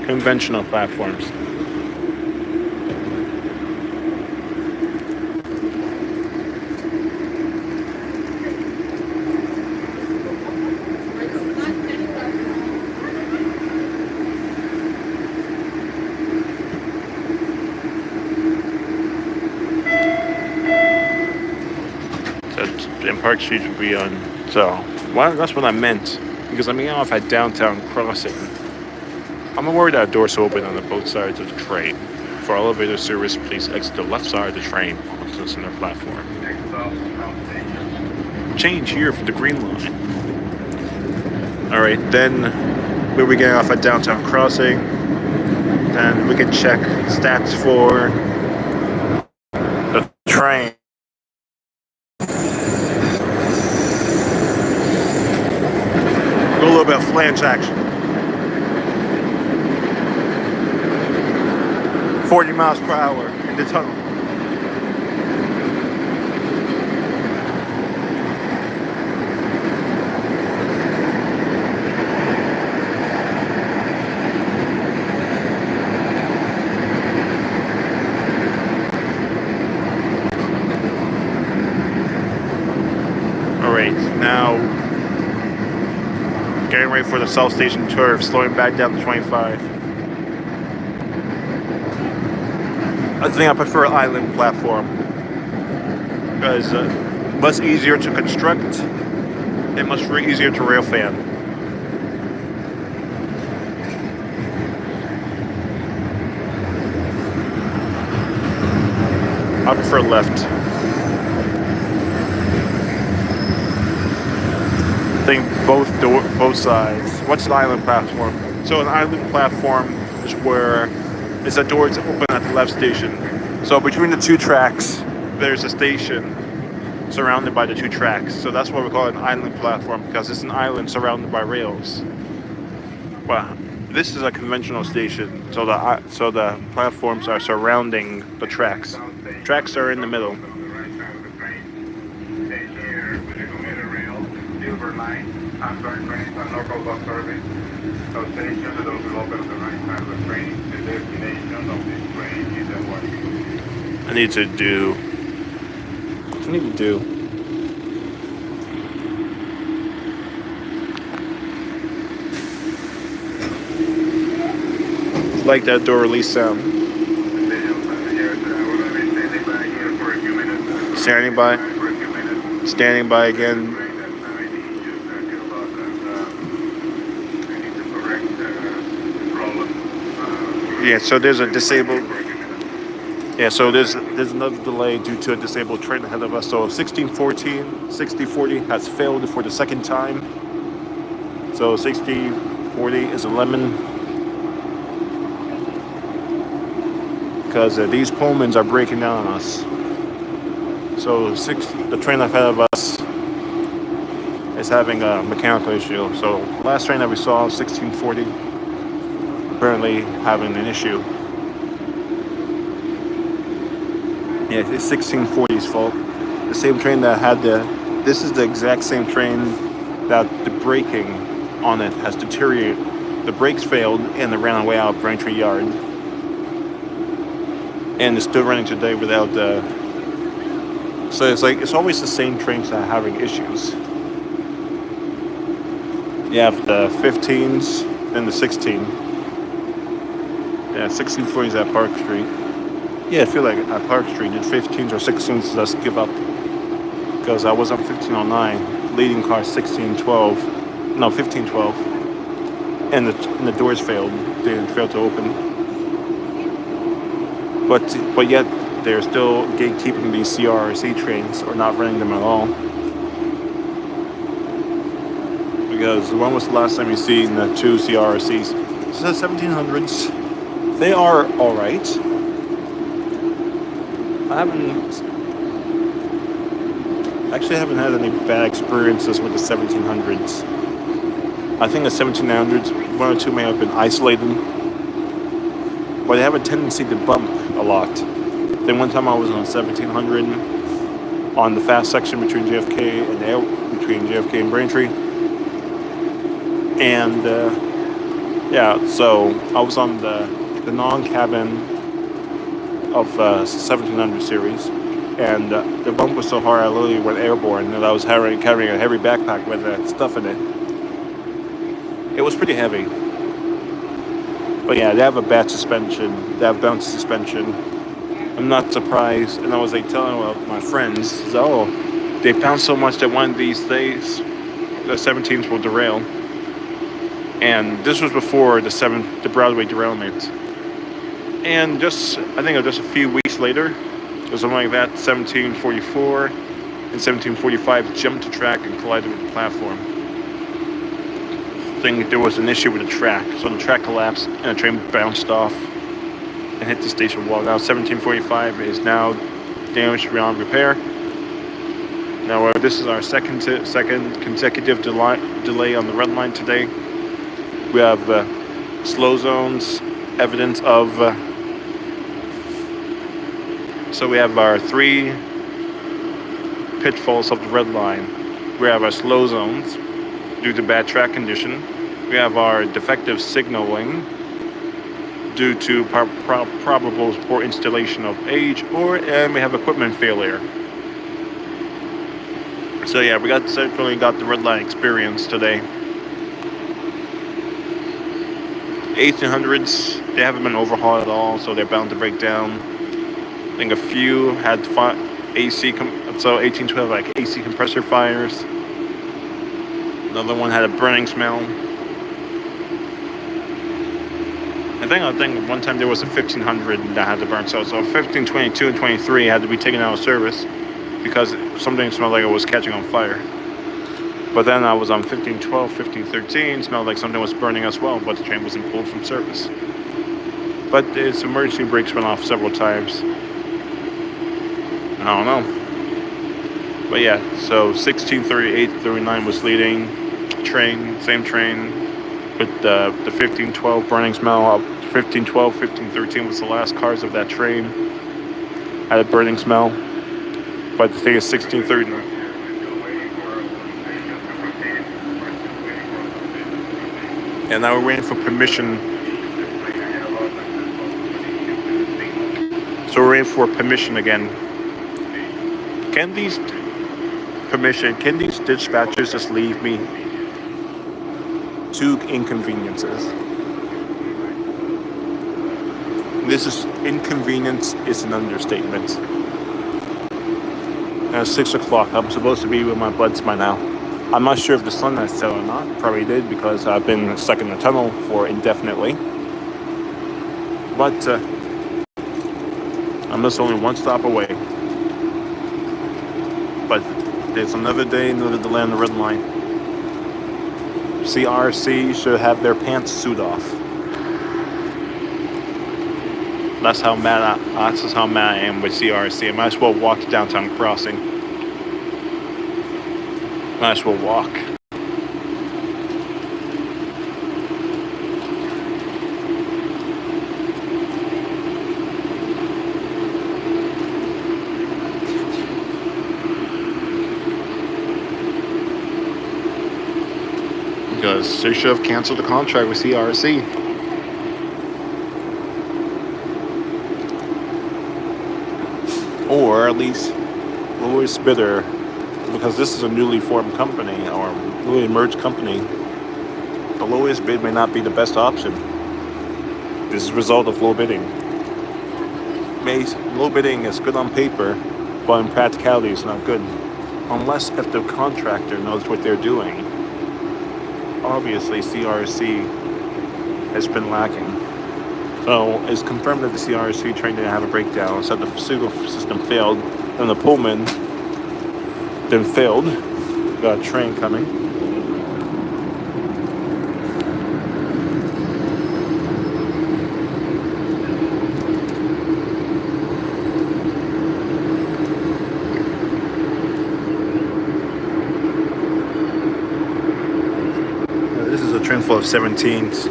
conventional platforms. And Park Street would be on. So, well, that's what I meant. Because I'm off at downtown crossing. I'm worried that doors will open on the both sides of the train. For elevator service, please exit the left side of the train onto the center platform. Change here for the green line. Alright, then we'll be getting off at downtown crossing. Then we can check stats for the train. A little bit of flange action. 40 miles per hour in the tunnel. Alright, now getting ready for the South Station turf, slowing back down to 25. I think I prefer island platform because much easier to construct and much easier to rail fan. I prefer left. I think both sides. What's an island platform? So an island platform is where it's a door to open at the left station. So between the two tracks, there's a station surrounded by the two tracks. So that's why we call it an island platform, because it's an island surrounded by rails. Well, this is a conventional station, so the platforms are surrounding the tracks. Tracks are in the middle. Local bus service. So station that will open on the right side of the train. The destination of this train is at what? I need to do. Like that door release sound. Standing by. Standing by again. Yeah, so there's a disabled. Yeah, so there's another delay due to a disabled train ahead of us. So 1614, 6040 has failed for the second time. So 6040 is a lemon. Because these Pullmans are breaking down on us. So the train ahead of us is having a mechanical issue. So last train that we saw, 1640, apparently having an issue. Yeah, it's 1640's fault. The same train that had this is the exact same train that the braking on it has deteriorated. The brakes failed and it ran away out of Braintree Yard. And it's still running today without so it's always the same trains that are having issues. You have the 15s and the 16. Yeah, 1640 is at Park Street. Yeah, I feel like at Park Street, the 15s or 16s, let's give up. Because I was on 1509, leading car 1612. No, 1512. And the doors failed. They failed to open. But yet, they're still gatekeeping these CRRC trains, or not running them at all. Because when was the last time you seen the two CRRCs? This is 1700s. They are alright. I haven't had any bad experiences with the 1700s. I think the 1700s, one or two may have been isolated, but they have a tendency to bump a lot. Then one time I was on 1700 on the fast section between JFK and Braintree, and so I was on the non-cabin of 1700 series, and the bump was so hard I literally went airborne, and I was carrying a heavy backpack with stuff in it. It was pretty heavy. But yeah, they have a bad suspension. They have bouncy suspension. I'm not surprised. And I was telling my friends, they bounce so much that one of these days, the 17s will derail. And this was before the Broadway derailment. And just a few weeks later, it was something like that, 1744 and 1745 jumped the track and collided with the platform. There was an issue with the track, so the track collapsed and the train bounced off and hit the station wall. Now 1745 is now damaged beyond repair. Now this is our second consecutive delay on the red line today. We have slow zones, evidence of. So we have our 3 pitfalls of the red line. We have our slow zones due to bad track condition. We have our defective signaling due to probable poor installation of age, and we have equipment failure. So yeah, we certainly got the red line experience today. 1800s, they haven't been overhauled at all, so they're bound to break down. I think a few had AC, so 1812 like AC compressor fires. Another one had a burning smell. I think one time there was a 1500 that had to burn. So 1522 and 23 had to be taken out of service because something smelled like it was catching on fire. But then I was on 1512, 1513, smelled like something was burning as well, but the train wasn't pulled from service. But its emergency brakes went off several times. I don't know. But yeah, so 1638, 39 was leading train, same train, with the 1512 burning smell. 1512, 1513 was the last cars of that train. Had a burning smell. But the thing is 1630. And now we're waiting for permission. So we're waiting for permission again. Can these dispatchers just leave me 2 inconveniences? Inconvenience is an understatement. Now it's 6 o'clock. I'm supposed to be with my buds by now. I'm not sure if the sun has set or not. Probably did because I've been stuck in the tunnel for indefinitely. But I'm just only one stop away. But there's another day, another delay on the red line. CRC should have their pants suit off. That's how mad I am with CRC. I might as well walk the downtown crossing. Might as well walk. Because they should have canceled the contract with CRC. Or at least lowest bidder, because this is a newly formed company or newly merged company. the lowest bid may not be the best option. This is a result of low bidding. Low bidding is good on paper, but in practicality it's not good. Unless if the contractor knows what they're doing. Obviously, CRC has been lacking. So it's confirmed that the CRC train didn't have a breakdown, so the signal system failed, and the Pullman then failed. Got a train coming. This is a train full of 17s.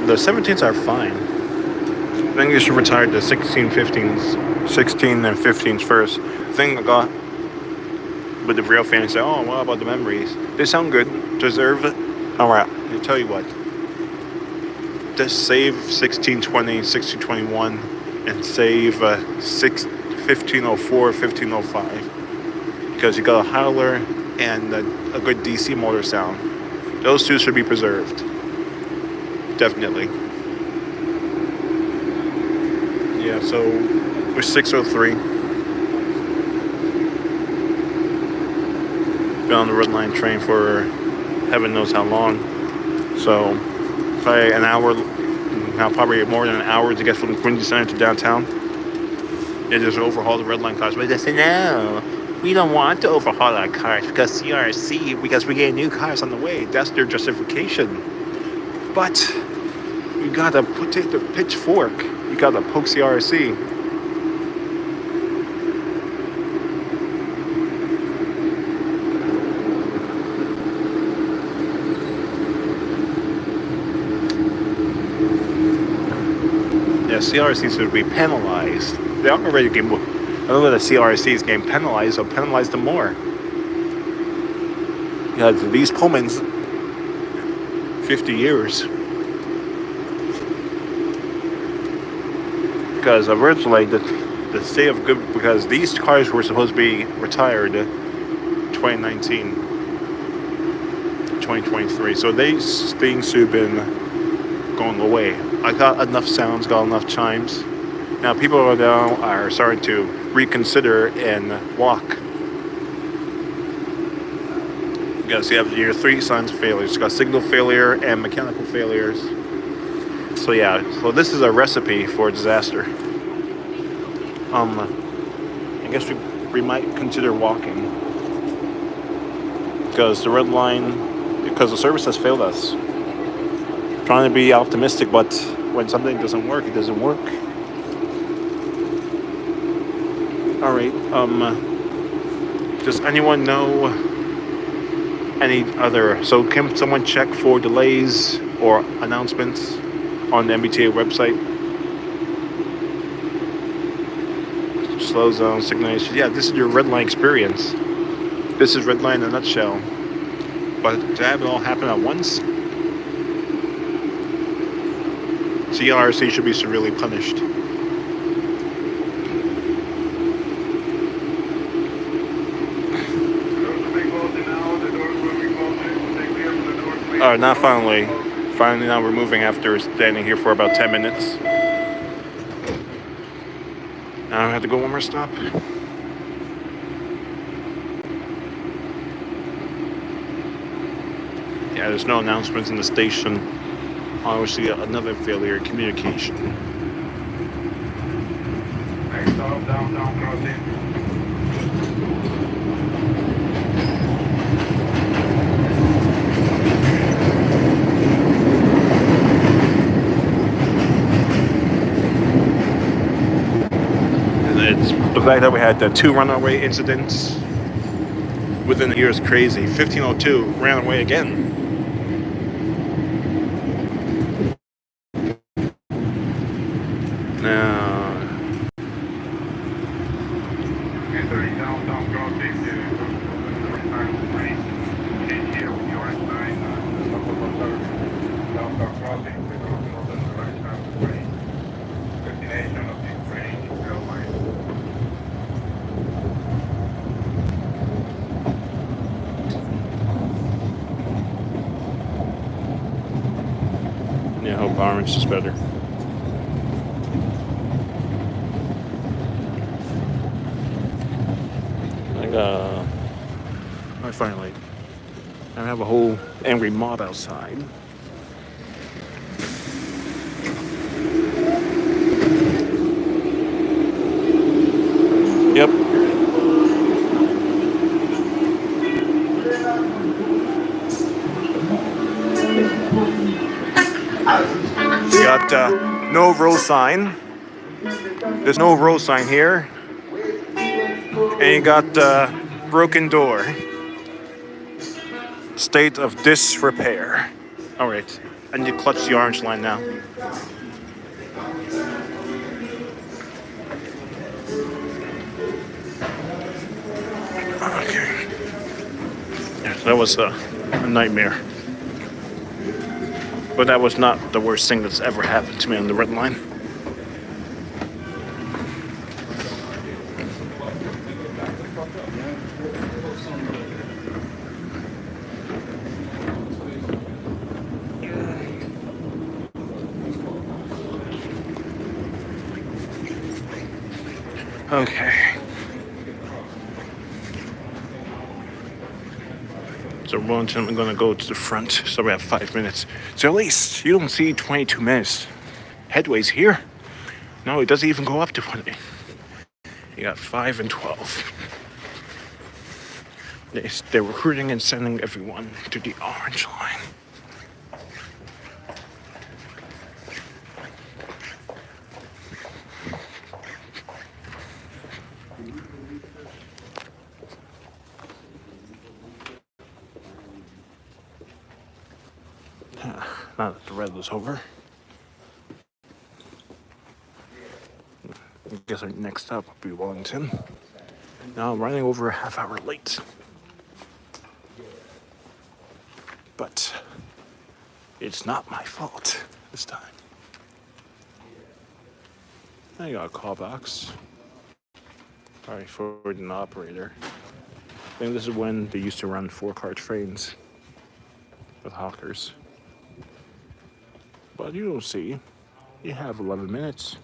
The 17s are fine. I think you should retire the 16, 15s, 16 and 15s first. The thing I got with the real fans say, oh, what about the memories? They sound good, deserve it. Alright, I'll tell you what. Just save 1620, 1621, and save 1504, 1505. Because you got a howler and a good DC motor sound. Those two should be preserved. Definitely. Yeah, so we're 603. Been on the Red Line train for heaven knows how long. So probably an hour, now probably more than an hour to get from Quincy Center to downtown. They just overhaul the Red Line cars. But they say, no, we don't want to overhaul our cars because CRC, because we get new cars on the way. That's their justification. But you gotta take the pitchfork. You gotta poke CRC. Yeah, CRC should be penalized. They already getting. I know that the CRC is getting penalized, so penalize them more. Because these Pullmans, 50 years. Because originally the state of good, because these cars were supposed to be retired 2019, 2023. So these things should have been going away. I got enough sounds, got enough chimes. Now people now are starting to reconsider and walk. Because you have your three signs of failures. You got signal failure and mechanical failures. So yeah, so this is a recipe for disaster. I guess we might consider walking. Because the Red Line, because the service has failed us. Trying to be optimistic, but when something doesn't work, it doesn't work. Alright, does anyone know any other, so can someone check for delays or announcements on the MBTA website? Slow zone, signalization. Yeah, this is your Red Line experience. This is Red Line in a nutshell. But to have it all happen at once, CRC should be severely punished. Now finally now we're moving after standing here for about 10 minutes. Now I have to go one more stop. Yeah, there's no announcements in the station. Obviously, another failure in communication. Next stop, downtown crossing. It's the fact that we had the 2 runaway incidents within a year is crazy. 1502 ran away again. Now, Entering downtown crossing, downtown crossing, the northern right hand train. Destination of this train is Railline. Orange is better. I finally. I have a whole angry mob outside. Yep. We got no road sign. There's no road sign here. And you got broken door. State of disrepair. Alright. I need to clutch the orange line now. Okay. Yeah, that was a nightmare. But that was not the worst thing that's ever happened to me on the red line. Okay. So Wellington, I'm gonna go to the front, so we have 5 minutes. So at least you don't see 22 minutes. Headways here. No, it doesn't even go up to 20. You got 5 and 12. They're recruiting and sending everyone to the orange line. Now that the red was over. I guess our next stop will be Wellington. Now I'm running over a half hour late. But it's not my fault this time. I got a call box. Sorry for an operator. I think this is when they used to run 4-car trains with hawkers. But you don't see. You have 11 minutes.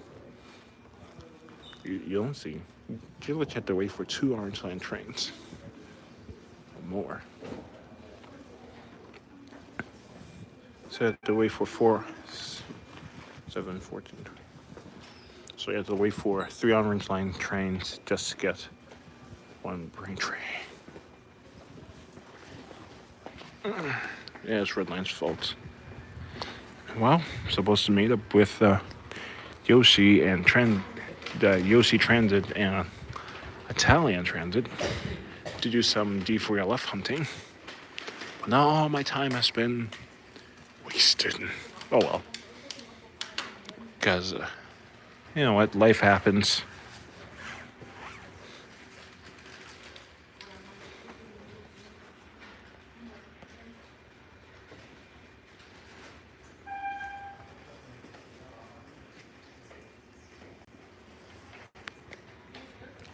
You don't see. You literally have to wait for 2 orange line trains. Or more. So you have to wait for 4, 7, 14. So you have to wait for 3 orange line trains just to get 1 brain tray. Yeah, it's Red Line's fault. Well, I'm supposed to meet up with Yoshi and Yoshi Transit and Italian Transit to do some D4LF hunting. But now all my time has been wasted. Oh well. Because, you know what, life happens.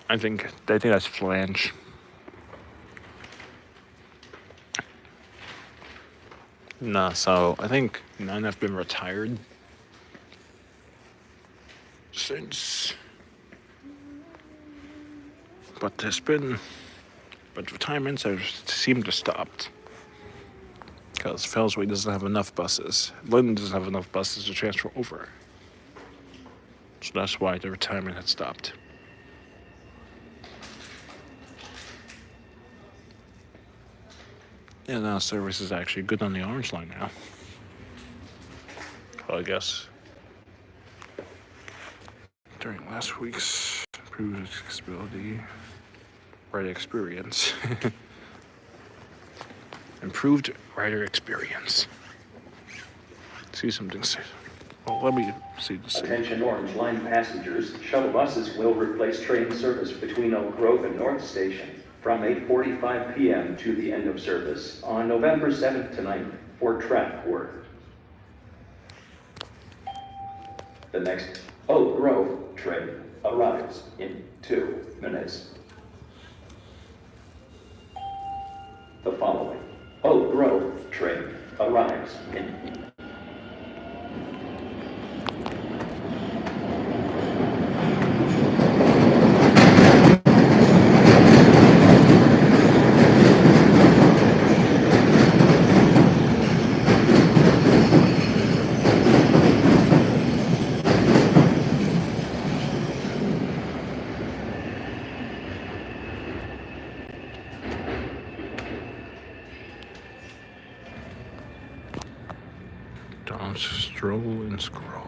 I think that's flange. Nah, so I think none have been retired since. But retirements have seemed to stopped. Because Fellsway doesn't have enough buses. London doesn't have enough buses to transfer over. So that's why the retirement had stopped. Yeah, now service is actually good on the orange line now. Well, I guess during last week's improved accessibility, rider experience. Improved rider experience. See something. Well, let me see this. Attention Orange Line passengers, shuttle buses will replace train service between Oak Grove and North Station from 8:45 p.m. to the end of service on November 7th to 9th for track work. The next Oak Grove train arrives in 2 minutes. The following Oak Grove train arrives in Stroll and scroll.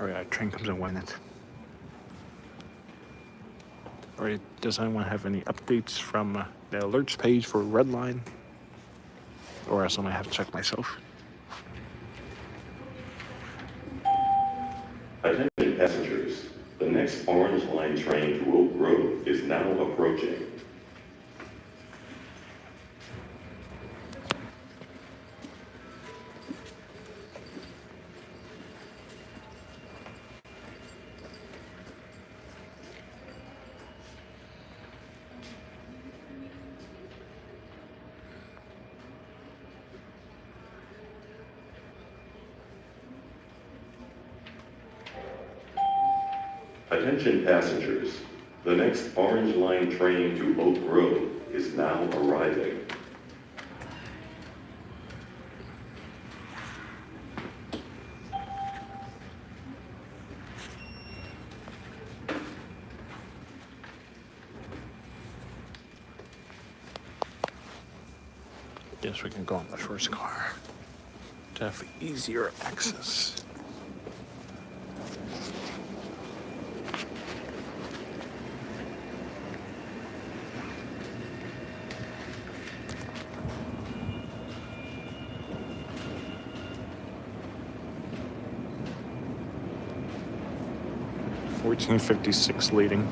Alright, train comes in 1 minute. Alright, does anyone have any updates from the alerts page for Red Line? Or else I might have to check myself. Attention passengers, the next Orange Line train to Oak Grove is now approaching. Attention passengers, the next Orange Line train to Oak Grove is now arriving. Guess we can go on the first car to have easier access. $14.56 leading.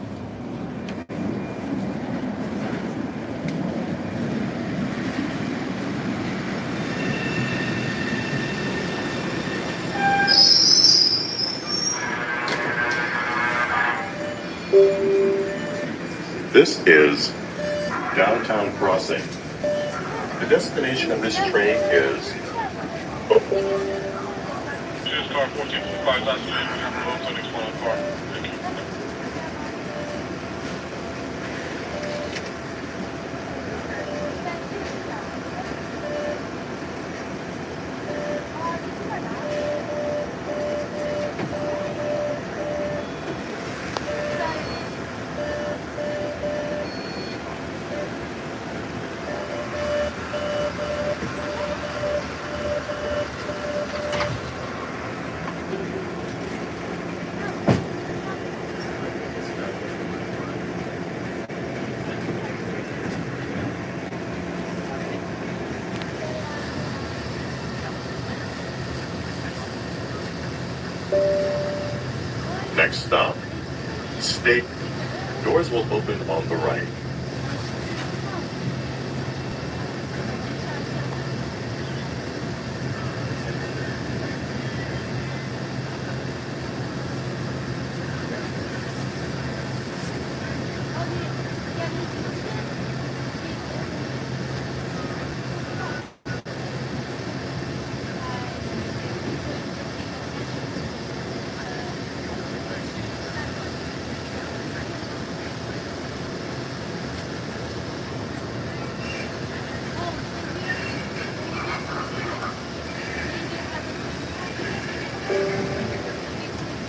This is Downtown Crossing. The destination of this train is This car 1455, that's the road to the next one car. Thank you. next stop. State. Doors will open on the right.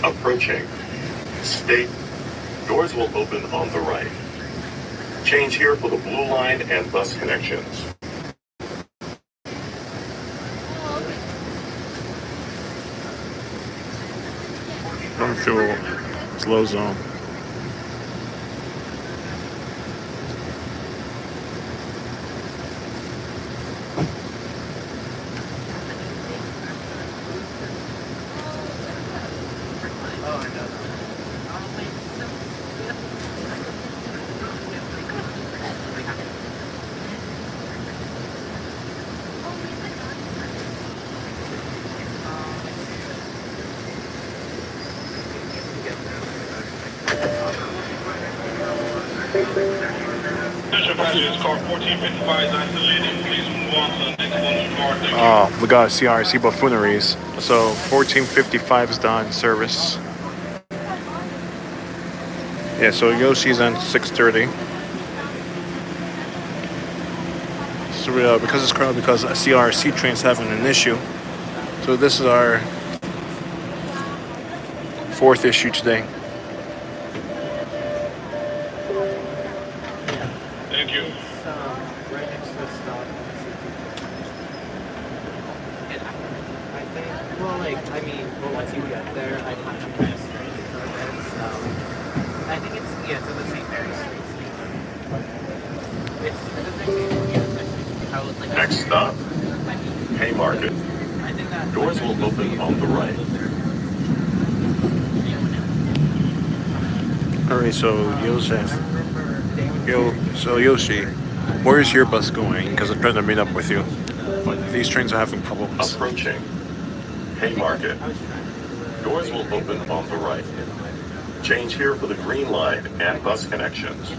Approaching. State. Doors will open on the right. Change here for the Blue Line and bus connections. Don't fuel. Slow zone. Attention passengers, car 1455 is actually leading. Please move on to the next one car. Thank you. Oh, we got CRC buffooneries. So 1455 is done in service. Yeah, so Yoshi's on 6:30. So because it's crowded, because CRC train's having an issue. So this is our fourth issue today. Thank you. It's right next to the stop. And I think, well, like, I mean, well, once you get there, I find it kind of strange for a bit, so I think it's, yeah, it's in the St. Mary Street. It's how it's like. Next stop, Haymarket. I think that Doors will open on the right. Alright, so Yoshi, where's your bus going? Because I'm trying to meet up with you. But these trains are having problems. Approaching Haymarket. Doors will open on the right. Change here for the green line and bus connections. Yeah,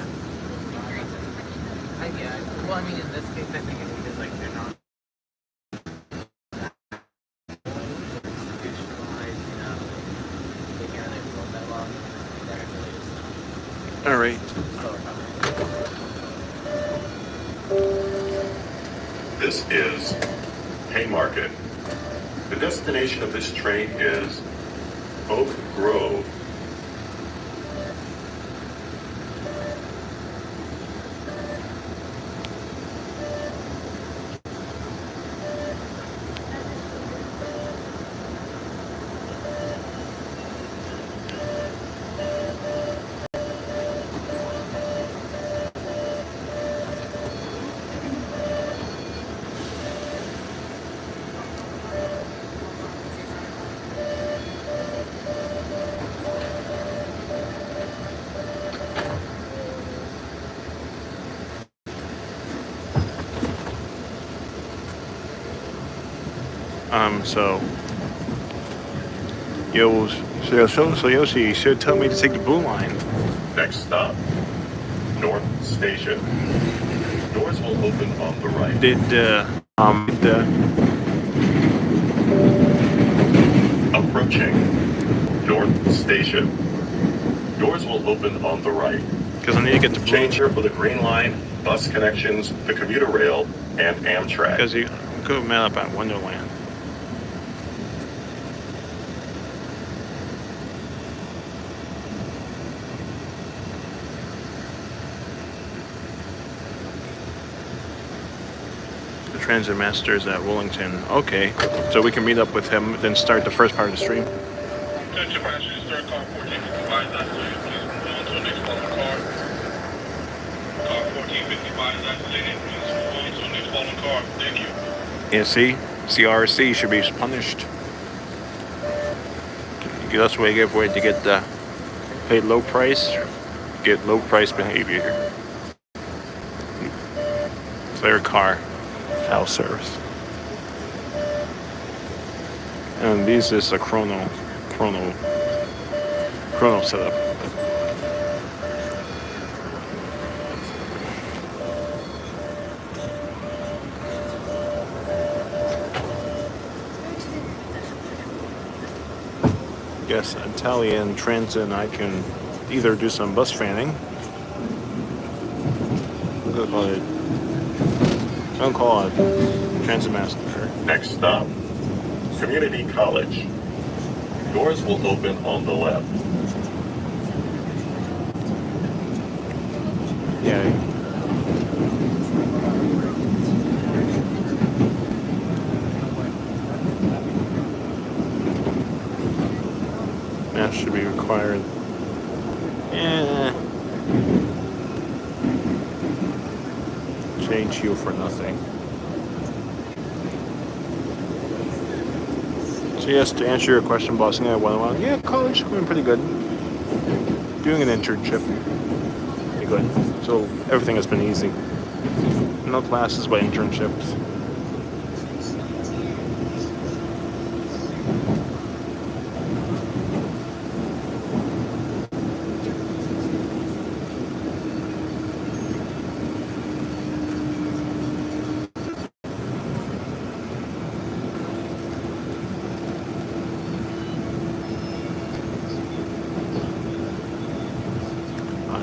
well, I mean, in this case, I think it's because, like, they're not institutionalized, you know, they can't really roll that long. Alright. This is Haymarket. The destination of this train is Oak Grove. So Yoshi, you should tell me to take the blue line. Next stop, North Station. Doors will open on the right. Approaching North Station. Doors will open on the right. Because I need to get the blue. Change here for the green line, bus connections, the commuter rail, and Amtrak. Because you could met up at Wonderland. The Transit Master is at Wellington. Okay, so we can meet up with him, then start the first part of the stream. Attention passengers, third car 1455 is activated. Please move on to the next following car. Car 1455 is activated. Please move on to the next following car. Thank you. Yeah, see? CRC should be punished. That's what I give away to get the pay low price, get low price behavior. Clear car, house service. And this is a chrono setup. Yes, Italian transit, I can either do some bus fanning. Don't call it Transit Master. Next stop, Community College. Doors will open on the left. Yeah. That should be required. Change you for nothing. So yes, to answer your question, bossing at 101, yeah, college is going pretty good. Doing an internship, pretty good. So everything has been easy. No classes, but internships.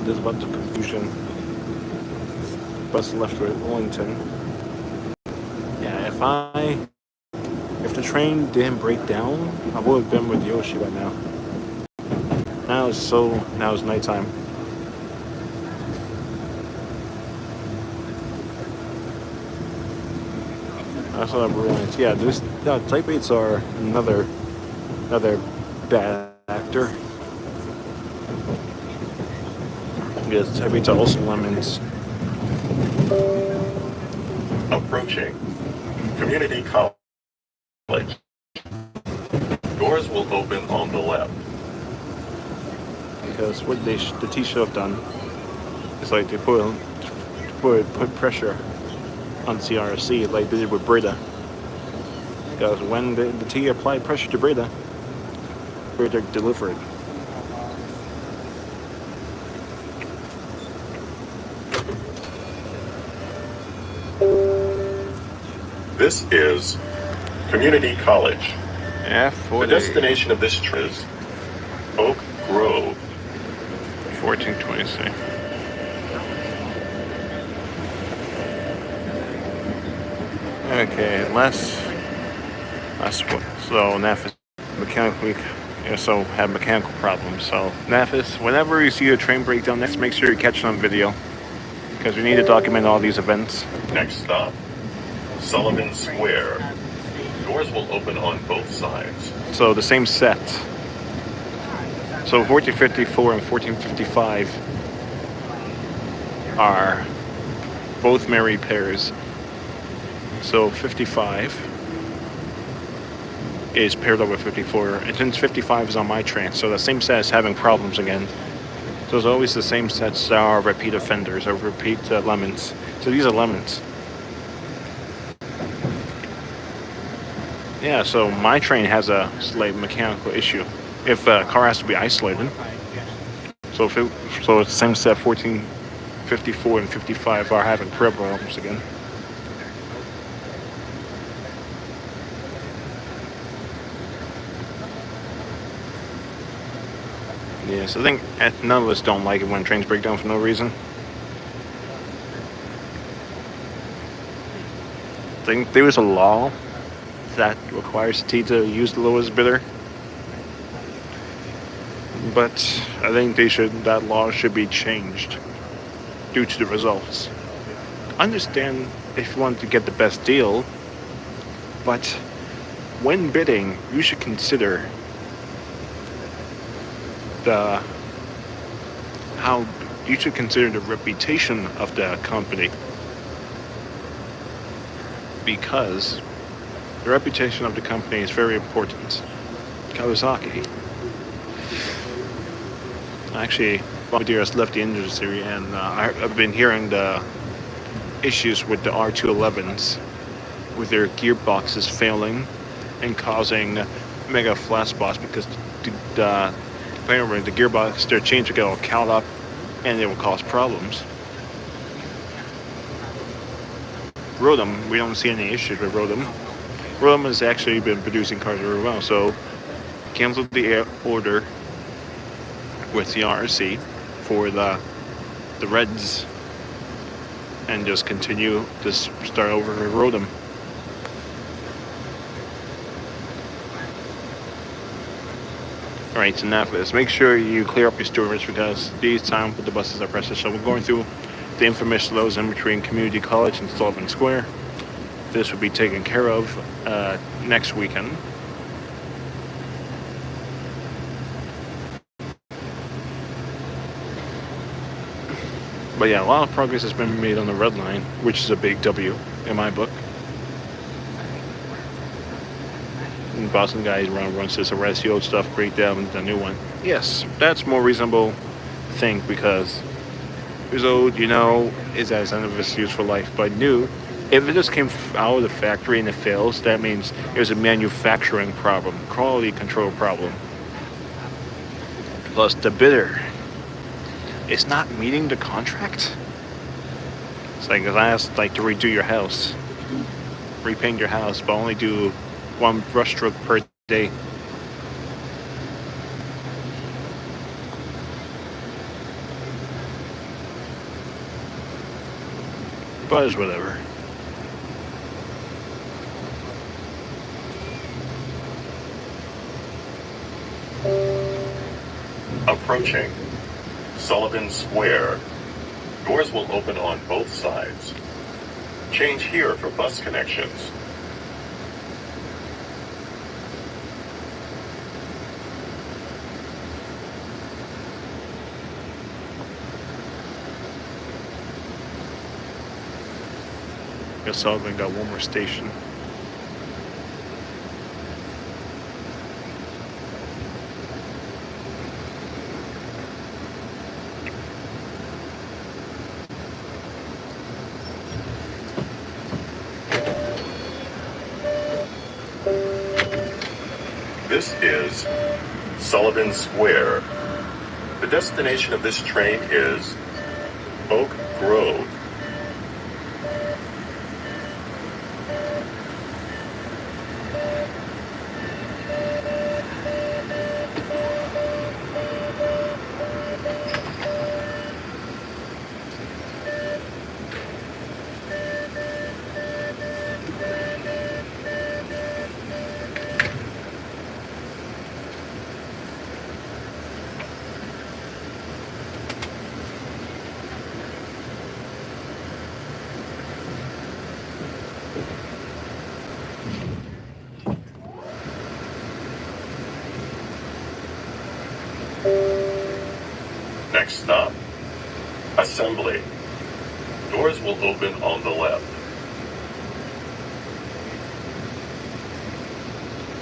There's a bunch of confusion. Bus left at Wellington. Yeah, if the train didn't break down, I would have been with Yoshi by now. now it's nighttime. That's what I realized. Yeah, there's type 8s are another bad actor. Yes, type 8s are also lemons. Approaching Community College. Doors will open on the left. Because what the T should have done is like they put pressure on CRC like they did with Breda. Because when the T applied pressure to Breda delivered. This is Community College. F40. The destination of this trip is Oak Grove. 1426. Okay, last one. So NAFIS mechanically also had mechanical problems. So NAFIS, whenever you see a train breakdown next, make sure you catch it on video because we need to document all these events. Next stop, Sullivan Square. Doors will open on both sides. So the same set. So 1454 and 1455 are both married pairs. So 55 is paired up with 54, and since 55 is on my train, so the same set is having problems again. So it's always the same sets that are repeat offenders or repeat lemons. So these are lemons. Yeah, so my train has a slight mechanical issue. If a car has to be isolated. So it's the same set 1454 and 55 are having problems again. Yes, I think none of us don't like it when trains break down for no reason. I think there is a law that requires T to use the lowest bidder. But I think that law should be changed due to the results. Understand if you want to get the best deal, but when bidding, you should consider the reputation of the company, because the reputation of the company is very important. Kawasaki. Actually, Bombardier has left the industry, and I've been hearing the issues with the R211s, with their gearboxes failing and causing mega flat spots because the gearbox, their chains will get all caught up and it will cause problems. Rodham, we don't see any issues with Rodham. Rodham has actually been producing cars very well, so canceled the order with the RC for the Reds and just continue to start over with Rodham. Alright, so now for this, make sure you clear up your storage because these time with the buses are precious. So we're going through the infamous lows in between Community College and Sullivan Square. This will be taken care of next weekend. But yeah, a lot of progress has been made on the red line, which is a big W in my book. And Boston guys runs this arrest the old stuff, break down the new one. Yes, that's more reasonable thing because it's old, is at the end of its useful life. But new, if it just came out of the factory and it fails, that means there's a manufacturing problem, quality control problem. Plus the bidder is not meeting the contract. It's like, I asked to redo your house, repaint your house, but only do one brush stroke per day. But it's whatever. Approach Approaching Sullivan Square. Doors will open on both sides. Change here for bus connections. Guess Sullivan got one more station. This is Sullivan Square. The destination of this train is Oak Grove. Next stop, Assembly. Doors will open on the left.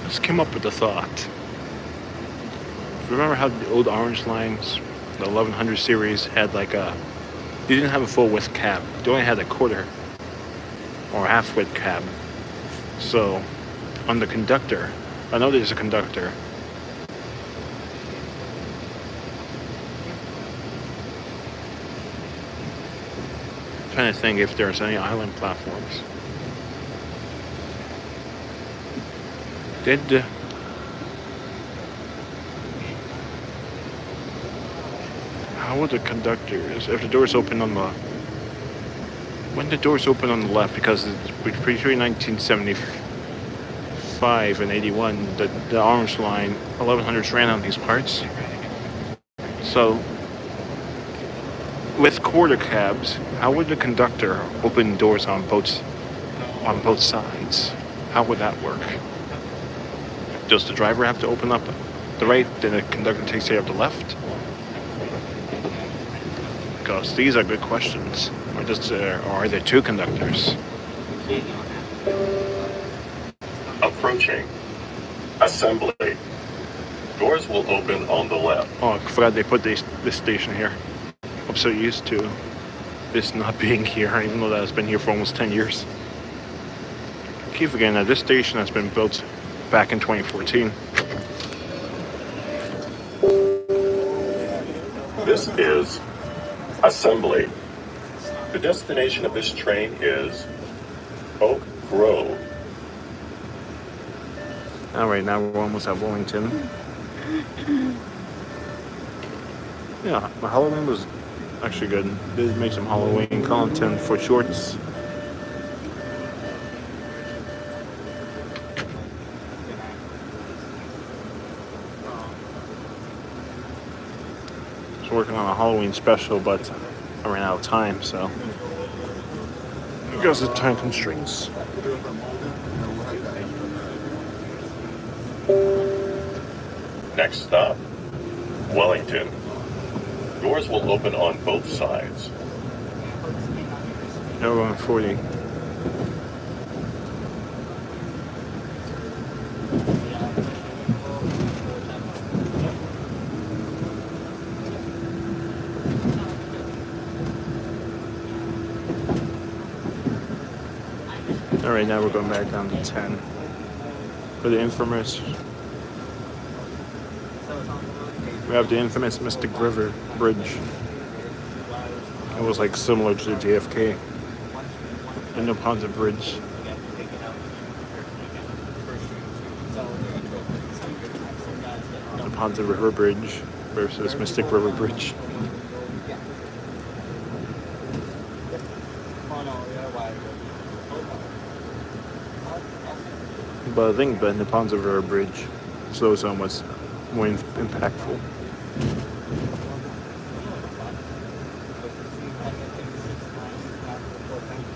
Just came up with a thought. Remember how the old Orange lines, the 1100 series, had like a... They didn't have a full width cab. They only had a quarter or half width cab. So, on the conductor, I know there's a conductor. Trying to think if there's any island platforms. How would the conductors, if the doors open on the... When the doors open on the left, because it's between 1975 and 81, the Orange Line 1100s ran on these parts. So, with quarter cabs, how would the conductor open doors on both sides? How would that work? Does the driver have to open up the right, then the conductor takes care of the left? Because these are good questions. Or are there two conductors? Approaching Assembly. Doors will open on the left. Oh, I forgot they put this station here. I'm so used to this not being here, even though that has been here for almost 10 years. I keep forgetting that this station has been built back in 2014. This is Assembly. The destination of this train is Oak Grove. Alright, now we're almost at Wellington. Yeah, the Halloween was actually good. Did make some Halloween content for shorts. I was working on a Halloween special, but I ran out of time, so because of time constraints. Next stop, Wellington. Doors will open on both sides. Now we're on 40. Alright, now we're going back down to 10. For the infamous... We have the infamous Mystic River Bridge. It was like similar to the JFK. The Neponset Bridge. Neponset River Bridge versus Mystic River Bridge. But I think the Neponset River Bridge slow zone was more impactful.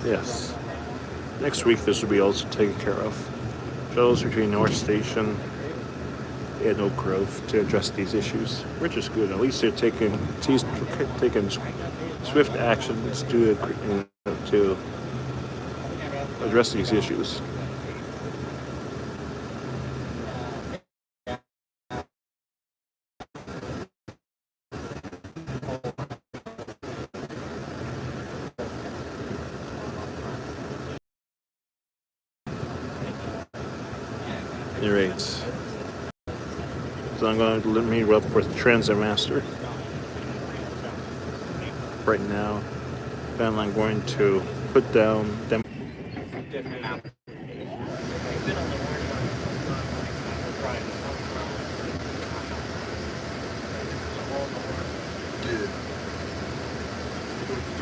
Yes. Next week, this will be also taken care of. Shuttles between North Station and Oak Grove to address these issues, which is good. At least they're taking swift actions to address these issues. Alright. So I'm going to meet up with Transit Master. Right now, then I'm going to put down them.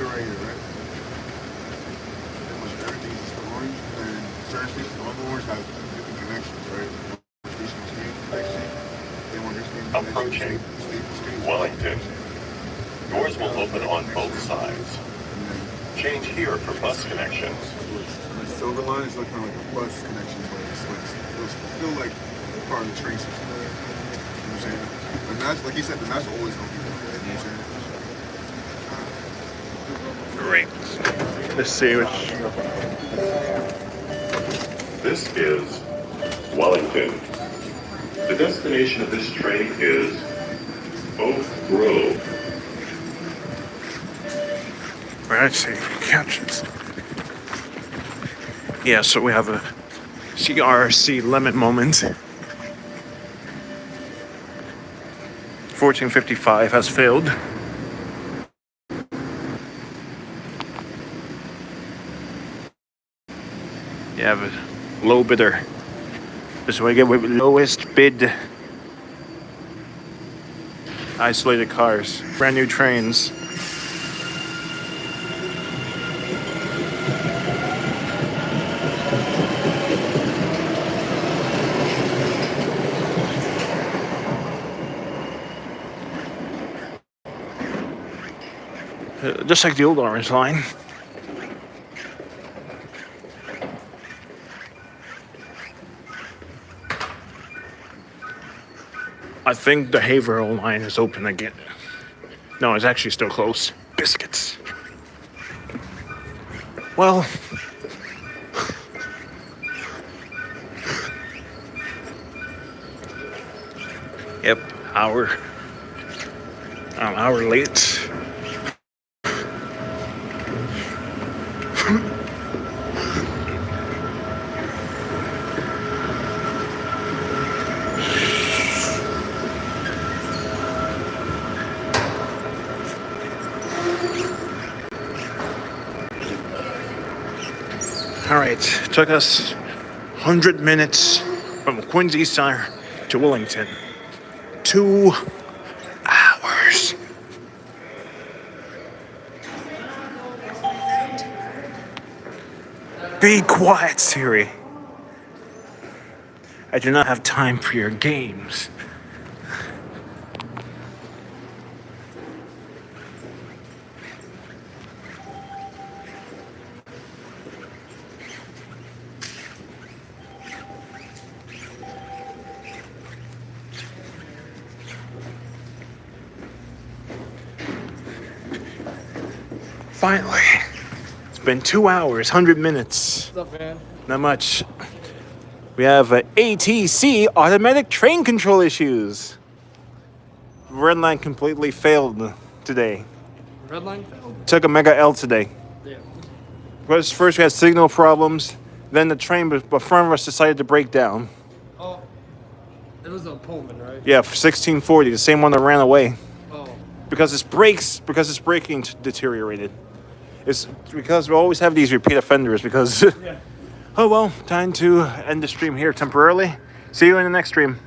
Right here, right? Pretty much everything is the orange, and certain stations, all the orange have different connections, right? Station street, next street, they want your station Approaching Wellington. Doors will open on both sides. Change here for bus connections. The silver line is looking like a bus connection, but it's still like part of the train system. You know what I'm saying? The match, like he said, the match will always gonna be there. You know what I'm saying? Great. Let's see which. This is Wellington. The destination of this train is Oak Grove. Let's see if we catch it. Yeah, so we have a CRC lemon moment. 1455 has failed. You have a low bidder. This is what you get with lowest bid. Isolated cars, brand new trains. Just like the old Orange Line. I think the Haverhill line is open again. No, it's actually still closed. Biscuits. Well, yep, an hour late. All right, took us 100 minutes from Quincy Center to Wellington. 2 hours. Be quiet, Siri. I do not have time for your games. Finally. It's been 2 hours, 100 minutes. What's up, man? Not much. We have ATC automatic train control issues. Red line completely failed today. Red line failed? Took a mega L today. Yeah. First we had signal problems, then the train before us decided to break down. Oh, it was a Pullman, right? Yeah, 1640, the same one that ran away. Oh. Because its braking deteriorated. It's because we always have these repeat offenders because... Yeah. Oh well, time to end the stream here temporarily. See you in the next stream.